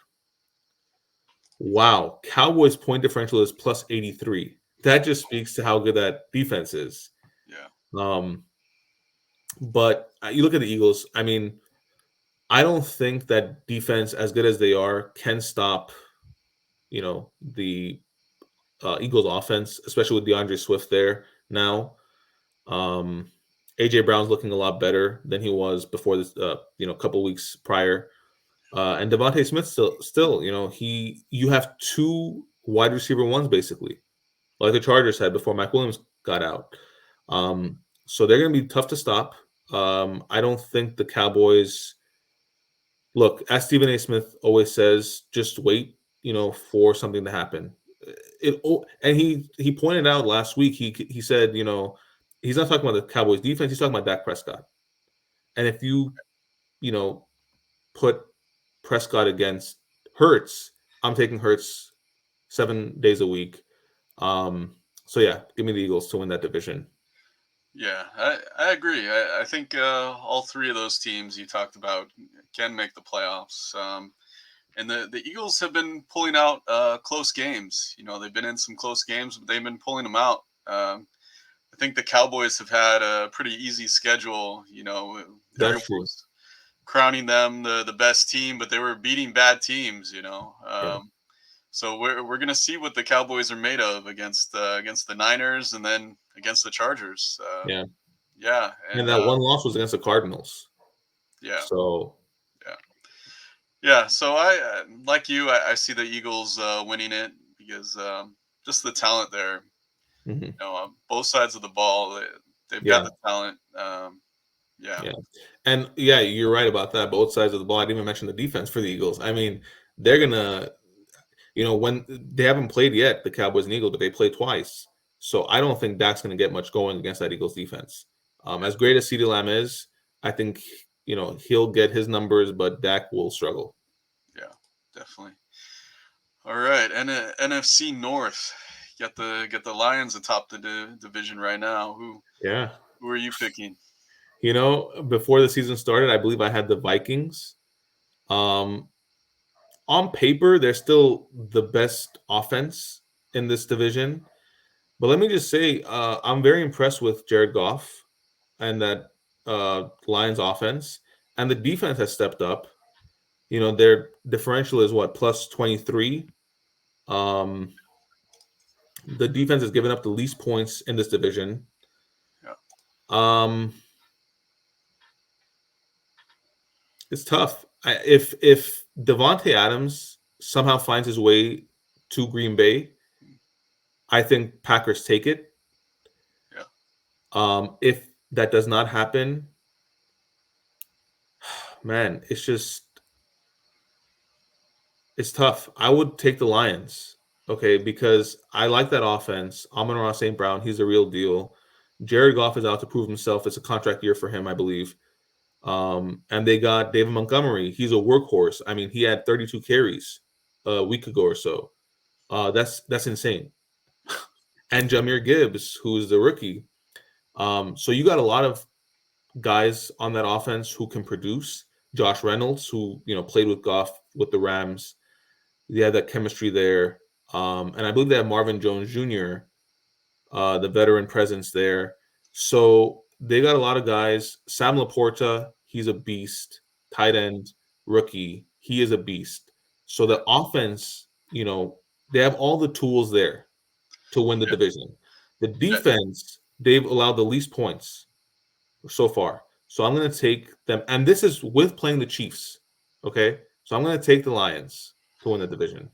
Wow, Cowboys point differential is plus 83. That just speaks to how good that defense is. Yeah. Um, but you look at the Eagles. I mean, I don't think that defense, as good as they are, can stop the Eagles offense, especially with DeAndre Swift there now. Um, AJ Brown's looking a lot better than he was before this, couple weeks prior. And Devontae Smith still, you have two wide receiver ones basically, like the Chargers had before Mike Williams got out. So they're going to be tough to stop. I don't think the Cowboys look, as Stephen A. Smith always says, just wait, for something to happen. And he pointed out last week. He said, he's not talking about the Cowboys defense. He's talking about Dak Prescott. And if you know, put Prescott against Hurts, I'm taking Hurts 7 days a week. So yeah, give me the Eagles to win that division. Yeah, I agree. I think all three of those teams you talked about can make the playoffs. And the Eagles have been pulling out close games. They've been in some close games, but they've been pulling them out. I think the Cowboys have had a pretty easy schedule. Everyone That's true. was crowning them the best team, but they were beating bad teams. Yeah, So we're gonna see what the Cowboys are made of against the Niners and then against the Chargers. yeah. Yeah, And and that one loss was against the Cardinals. yeah, So yeah, yeah. So I like you. I see the Eagles winning it because just the talent there. mhm, Both sides of the ball, they've got yeah, the talent. Yeah, yeah. And yeah, you're right about that. Both sides of the ball. I didn't even mention the defense for the Eagles. I mean, they're gonna, when they haven't played yet, the Cowboys and Eagles, but they played twice. So I don't think Dak's gonna get much going against that Eagles defense. yeah, As great as CeeDee Lamb is, I think he'll get his numbers, but Dak will struggle. yeah, definitely. All right, and NFC North. Get the Lions atop the division right now. Yeah. Who are you picking? Before the season started, I believe I had the Vikings. Um, on paper, they're still the best offense in this division. But let me just say, I'm very impressed with Jared Goff and that Lions offense. And the defense has stepped up. Their differential is what, plus 23. Um, the defense has given up the least points in this division. Yeah, Um, it's tough. if Devontae Adams somehow finds his way to Green Bay, I think Packers take it. Yeah. If that does not happen, man, it's tough. I would take the Lions, okay, because I like that offense. Amon-Ra St. Brown, he's a real deal. Jared Goff is out to prove himself. It's a contract year for him, I believe. And they got David Montgomery. He's a workhorse. I mean, he had 32 carries a week ago or so. That's insane. Yeah. And Jahmyr Gibbs, who's the rookie. So you got a lot of guys on that offense who can produce. Josh Reynolds, who played with Goff with the Rams, they had that chemistry there. And I believe they have Marvin Jones Jr., the veteran presence there. So they got a lot of guys. Sam Laporta, he's a beast. Tight end, rookie, he is a beast. So Yeah. the offense, they have all the tools there to win the Yeah. division. The Yeah. defense, they've allowed the least points so far. So I'm going to take them. And this is with playing the Chiefs. Okay. So I'm going to take the Lions to win the division.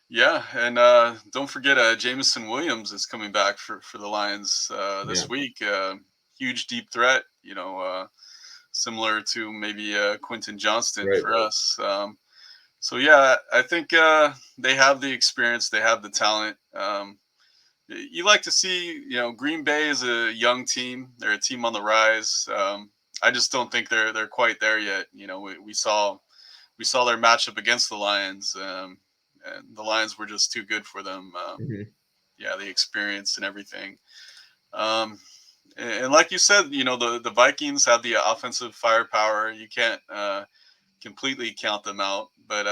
Yeah, and don't forget Jameson Williams is coming back for the Lions Yeah. this week. Huge deep threat, similar to maybe Quentin Johnston Right. for us. So yeah, I think they have the experience, they have the talent. You like to see, Green Bay is a young team. They're a team on the rise. I just don't think they're quite there yet. We saw their matchup against the Lions, and the Lions were just too good for them. Mhm. Yeah, the experience and everything. Um, and like you said, the Vikings have the offensive firepower. You can't completely count them out, but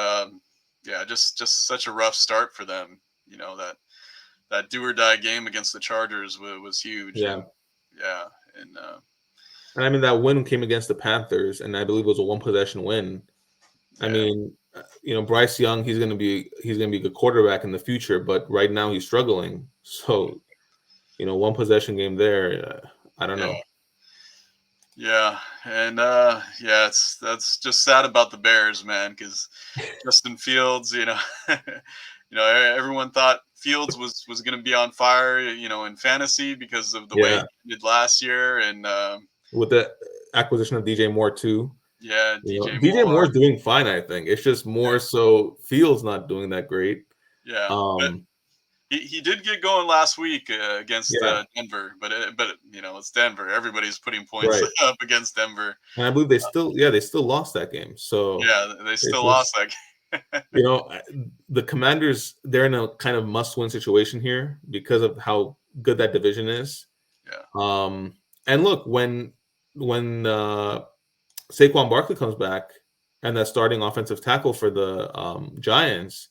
yeah, just such a rough start for them. That do or die game against the Chargers was huge, Yeah. and yeah, and And I mean, that win came against the Panthers, and I believe it was a one possession win. I yeah, mean, Bryce Young, he's gonna be a good quarterback in the future, but right now he's struggling. So, one possession game there. I don't yeah. know. Yeah, and yeah, that's just sad about the Bears, man, because Justin Fields, everyone thought Fields was going to be on fire, in fantasy because of the way Yeah, he did last year, and with the acquisition of DJ Moore too. yeah, DJ DJ Moore, Moore's doing fine. I think it's just more so Fields not doing that great. yeah, but Um, he did get going last week against yeah, Denver, but it's Denver. Everybody's putting points right. up against Denver. And I believe they still lost that game. So Yeah, they it's still just lost that game. the Commanders, they're in a kind of must-win situation here because of how good that division is. Yeah, Um, and look, when Saquon Barkley comes back and that starting offensive tackle for the Giants,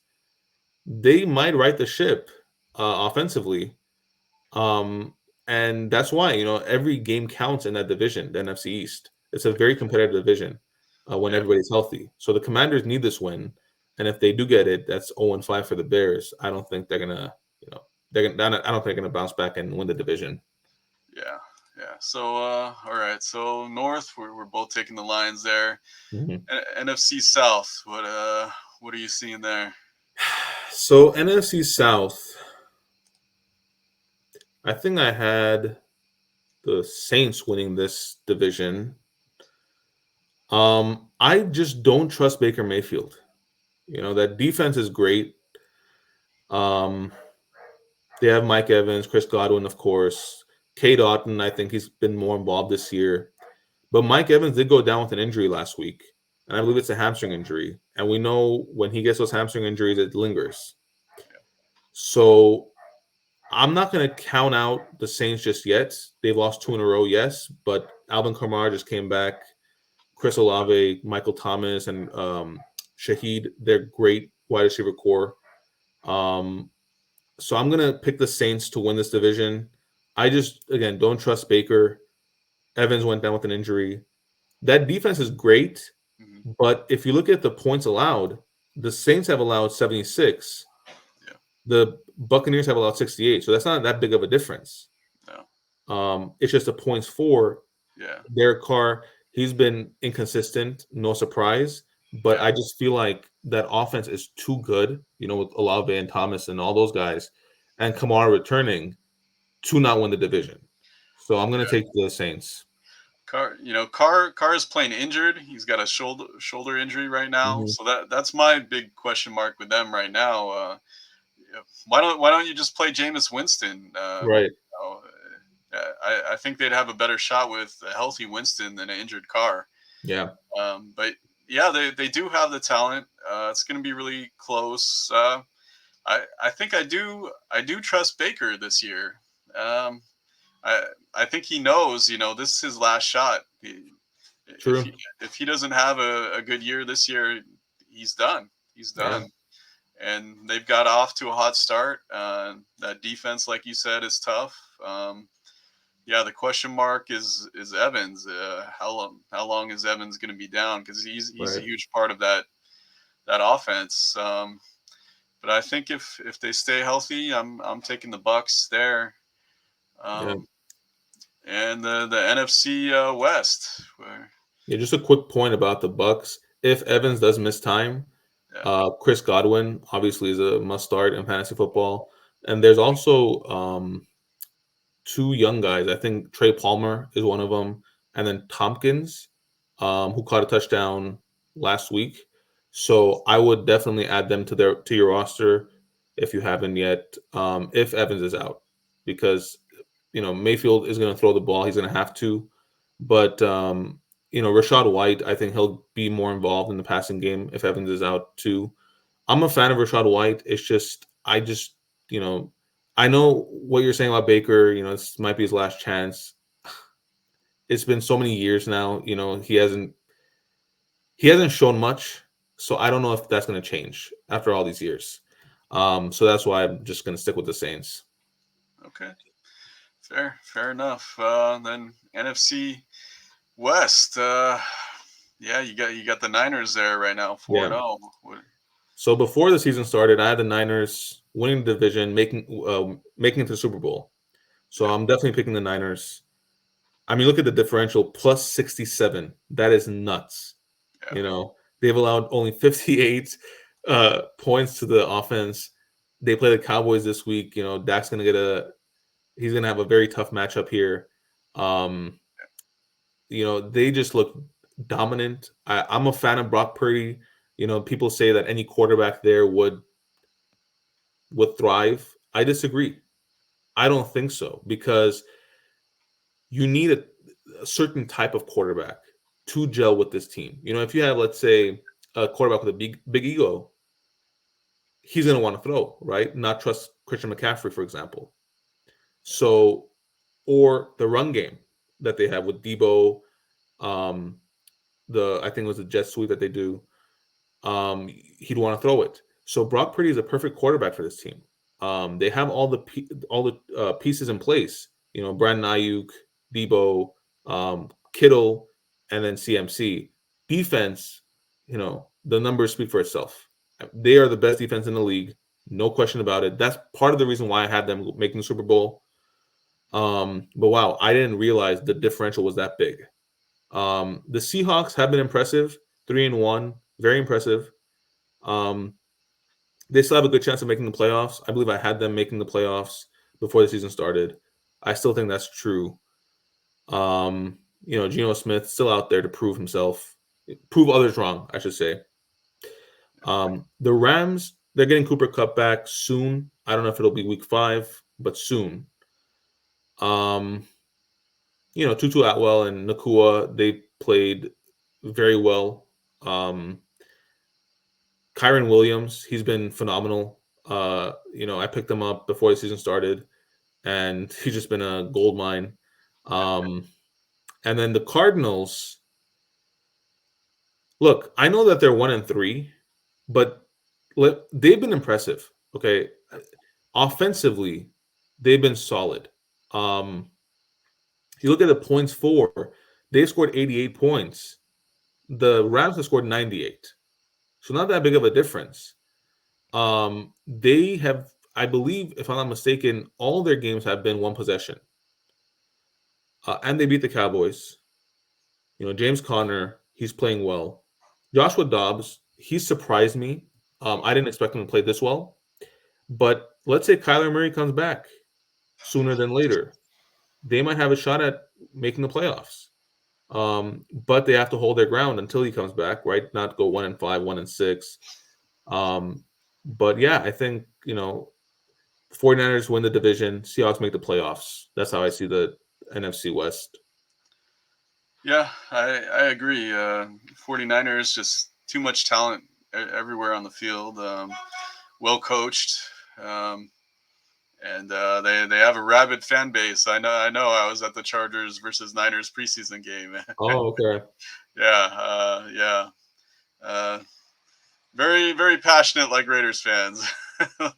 they might right the ship offensively. Um, and that's why every game counts in that division, the NFC East. It's a very competitive division when yeah, everybody's healthy. So the Commanders need this win, and if they do get it, that's 0-5 for the Bears. I don't think they're gonna, I don't think they're gonna bounce back and win the division. yeah, yeah. So all right, so North, we're both taking the Lions there. Mhm. NFC South, what are you seeing there? So NFC South, I think I had the Saints winning this division. I just don't trust Baker Mayfield. That defense is great. Um, they have Mike Evans, Chris Godwin, of course. Kate Otten, I think he's been more involved this year. But Mike Evans did go down with an injury last week, and I believe it's a hamstring injury. And we know when he gets those hamstring injuries, it lingers. So I'm not going to count out the Saints just yet. They've lost two in a row, yes, but Alvin Kamara just came back. Chris Olave, Michael Thomas, and Shaheed, they're great wide receiver core. Um, so I'm going to pick the Saints to win this division. I just, again, don't trust Baker. Evans went down with an injury. That defense is great, Hmm. but if you look at the points allowed, the Saints have allowed 76. Yeah, The Buccaneers have allowed 68. So that's not that big of a difference. no, It's just the points for yeah, Derek Carr. He's been inconsistent, no surprise. but I just feel like that offense is too good, with Olave and Thomas and all those guys, and Kamara returning to not win the division. So I'm going to take the Saints. Carr is playing injured. He's got a shoulder injury right now, Hmm. so that's my big question mark with them right now. Why don't you just play Jameis Winston? Right. Know, I think they'd have a better shot with a healthy Winston than an injured Carr. Yeah. But yeah, they do have the talent. It's going to be really close. I think I do trust Baker this year. Um, I I think he knows, this is his last shot. If True. he doesn't have a good year this year, he's done. He's Yeah. done. And they've got off to a hot start. That defense, like you said, is tough. Yeah, the question mark is Evans. How long is Evans going to be down? Because he's a Right. huge part of that offense. But I think if they stay healthy, I'm taking the Bucks there. Yeah. Um, and the NFC West. Where, Yeah. Just a quick point about the Bucks. If Evans does miss time, yeah, Chris Godwin obviously is a must start in fantasy football, and there's also two young guys. I think Trey Palmer is one of them, and then Tompkins, who caught a touchdown last week. So I would definitely add them to your roster if you haven't yet. If Evans is out, because Mayfield is going to throw the ball, he's going to have to. But Rashad White, I think he'll be more involved in the passing game if Evans is out too. I'm a fan of Rashad White. It's just you know, I know what you're saying about Baker. This might be his last chance. It's been so many years now. He hasn't shown much, so I don't know if that's going to change after all these years. So that's why I'm just going to stick with the Saints. okay, fair enough. Then NFC West. Yeah, you got the Niners there right now, 4 Yeah. 0. So before the season started, I had the Niners winning the division, making it to the Super Bowl. So Yeah, I'm definitely picking the Niners. I mean, look at the differential, plus 67. That is nuts. yeah, They've allowed only 58 points to the offense. They play the Cowboys this week. Dak's he's gonna have a very tough matchup here. Um, they just look dominant. I'm a fan of Brock Purdy. People say that any quarterback there would thrive. I disagree. I don't think so, because you need a certain type of quarterback to gel with this team. If you have, let's say, a quarterback with a big ego, he's going to want to throw, right? Not trust Christian McCaffrey, for example. So, or the run game that they have with Debo, um, I think it was the jet sweep that they do. He'd want to throw it. So Brock Purdy is a perfect quarterback for this team. They have all the pieces in place. Brandon Ayuk, Debo, Kittle, and then CMC. Defense, the numbers speak for itself. They are the best defense in the league, no question about it. That's part of the reason why I had them making the Super Bowl. But wow, I didn't realize the differential was that big. The Seahawks have been impressive, 3-1, very impressive. Um, they still have a good chance of making the playoffs. I believe I had them making the playoffs before the season started. I still think that's true. Geno Smith still out there to prove others wrong, I should say. The Rams, they're getting Cooper Cup back soon. I don't know if it'll be week 5, but soon. Um, Tutu Atwell and Nakua, they played very well. Kyron Williams, he's been phenomenal. I picked him up before the season started, and he's just been a gold mine. Um, and then the Cardinals, look, I know that they're 1-3, but they've been impressive. Okay, offensively, they've been solid. If you look at the points they scored 88 points. The Rams have scored 98, so not that big of a difference. They have, I believe, if I'm not mistaken, all their games have been one possession, and they beat the Cowboys. James Conner, he's playing well. Joshua Dobbs, he surprised me. I didn't expect him to play this well. But let's say Kyler Murray comes back sooner than later, they might have a shot at making the playoffs. But they have to hold their ground until he comes back, right? Not go 1-5, 1-6. Um, but yeah, I think 49ers win the division, Seahawks make the playoffs. That's how I see the NFC West. Yeah, I agree. 49ers, just too much talent everywhere on the field. Well coached. Um, and they have a rabid fan base. I know. I was at the Chargers versus Niners preseason game. Oh, okay. Yeah. Uh, very very passionate, like Raiders fans.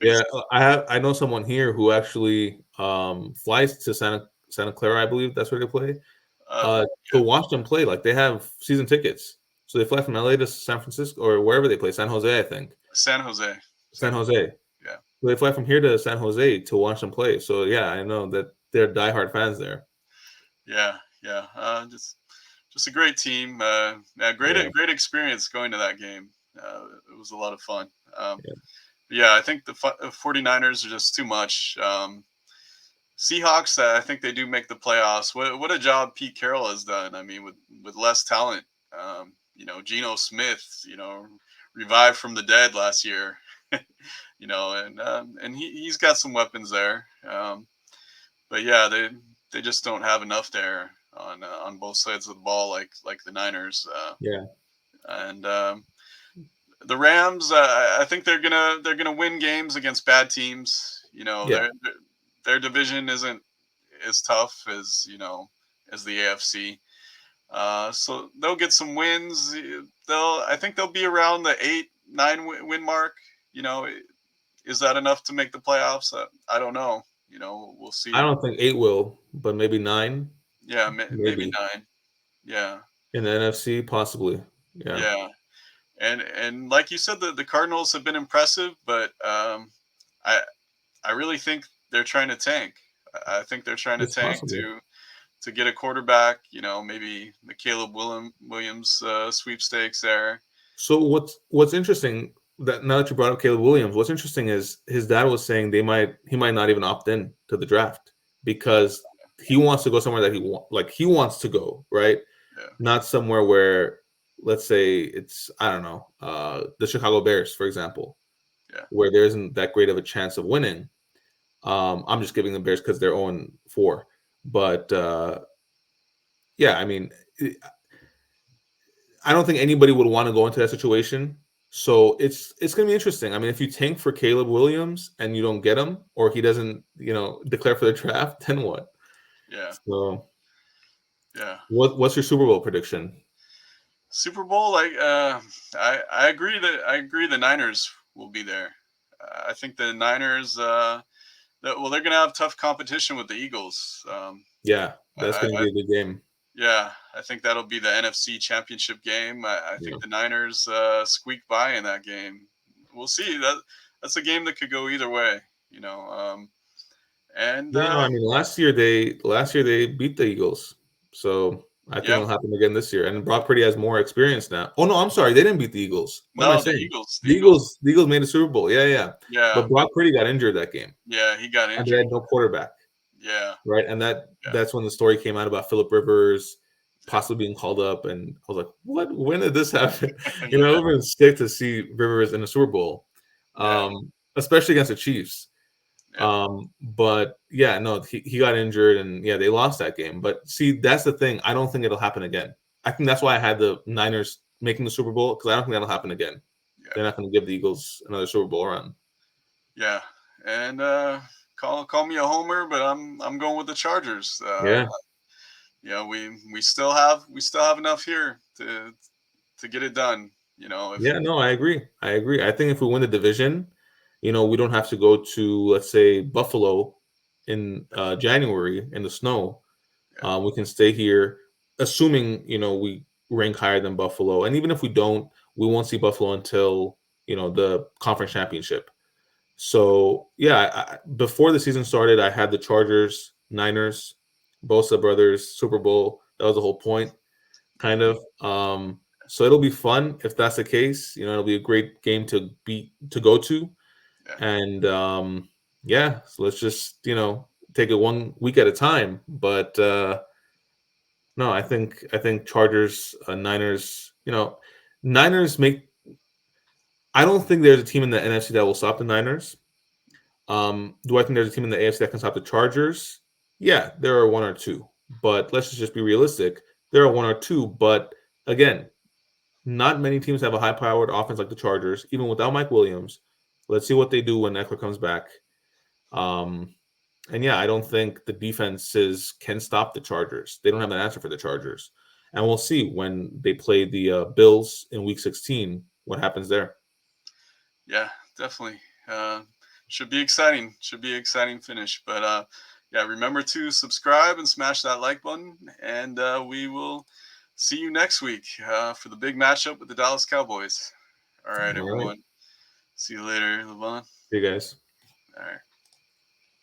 Yeah, I know someone here who actually flies to Santa Clara, I believe that's where they play, uh, to watch them play. Like they have season tickets, so they fly from LA to San Francisco or wherever they play, San Jose, I think. San Jose. San San Jose. Jose. Yeah. So they fly from here to San Jose to watch them play. So yeah, I know that they're diehard fans there. Yeah. Just a great team. Yeah, Yeah, great experience going to that game. It was a lot of fun. yeah, Yeah, I think the 49ers are just too much. Seahawks, I think they do make the playoffs. What a job Pete Carroll has done. I mean, with less talent, Geno Smith, revived from the dead last year, and he's got some weapons there. But yeah, they just don't have enough there on both sides of the ball like the Niners. yeah, And The Rams, I think they're gonna win games against bad teams. yeah. Their division isn't as tough as the AFC. So they'll get some wins. I think they'll be around the 8-9 win mark. You know, is that enough to make the playoffs? I don't know. We'll I see. don't think 8 will, but maybe 9, Yeah, maybe maybe 9. Yeah, in the NFC, possibly. Yeah, yeah. And like you said, the Cardinals have been impressive, but I I really think they're trying to tank. I think they're trying to it's tank possible. to get a quarterback. Maybe the Caleb Williams sweepstakes there. So what's interesting that now that you brought up Caleb Williams, what's interesting is his dad was saying he might not even opt in to the draft because he wants to go somewhere that he wants to go, right? Yeah, Not somewhere where, let's say, it's I don't know, the Chicago Bears, for example, yeah, where there isn't that great of a chance of winning. I'm just giving the Bears because they're 0-4, but yeah, I mean, I don't think anybody would want to go into that situation. So it's going to be interesting. I mean, if you tank for Caleb Williams and you don't get him, or he doesn't, declare for the draft, then what? yeah, So, yeah. what's your Super Bowl prediction? Super Bowl, like I agree the Niners will be there. I think the Niners, they're gonna have tough competition with the Eagles. Yeah, that's I, going to I be a good game. Yeah, I think that'll be the NFC Championship game. I Yeah, think the Niners squeak by in that game. We'll see. That's a game that could go either way. You know, and yeah. No, I mean, last year they beat the Eagles, so I think yeah, it'll happen again this year. And Brock Purdy has more experience now. Oh no, I'm sorry, they didn't beat the Eagles. What am I no, the saying? Eagles, the The Eagles. Eagles, the Eagles made a Super Bowl. Yeah, yeah. Yeah, But Brock Purdy got injured that game, yeah, he got and they injured. had no quarterback. Yeah, Right? And yeah, that's when the story came out about Philip Rivers yeah, possibly being called up, and I was like, "What? When did this happen?" It yeah, would have been sick to see Rivers in the Super Bowl, yeah, especially against the Chiefs. yeah, But yeah, no, he got injured, and yeah, they lost that game. But see, that's the thing. I don't think it'll happen again. I think that's why I had the Niners making the Super Bowl because I don't think that'll happen again. yeah, They're not going to give the Eagles another Super Bowl run. yeah. And call me a homer, but I'm going with the Chargers. Yeah, We still have enough here to get it done. If yeah, no, I agree. I agree. I think if we win the division, we don't have to go to, let's say, Buffalo in January in the snow. yeah, We can stay here, assuming we rank higher than Buffalo, and even if we don't, we won't see Buffalo until the conference championship. So yeah, before the season started, I had the Chargers, Niners, Bosa brothers, Super Bowl. That was the whole point, kind of. So it'll be fun if that's the case. It'll be a great game to go to, Yeah. and yeah. So let's just take it 1 week at a time. But no, I think Chargers, Niners. Niners make. I don't think there's a team in the NFC that will stop the Niners. Do I think there's a team in the AFC that can stop the Chargers? Yeah, there are one or two. But let's just be realistic. There are one or two. But again, not many teams have a high-powered offense like the Chargers, even without Mike Williams. Let's see what they do when Eckler comes back. Um, and yeah, I don't think the defenses can stop the Chargers. They don't have an answer for the Chargers. And we'll see when they play the Bills in Week 16 what happens there. Yeah, definitely. Should be exciting. Should be exciting finish. But yeah, remember to subscribe and smash that like button. And we will see you next week for the big matchup with the Dallas Cowboys. All right, All right. everyone. See you later, Levon. See you guys. All right.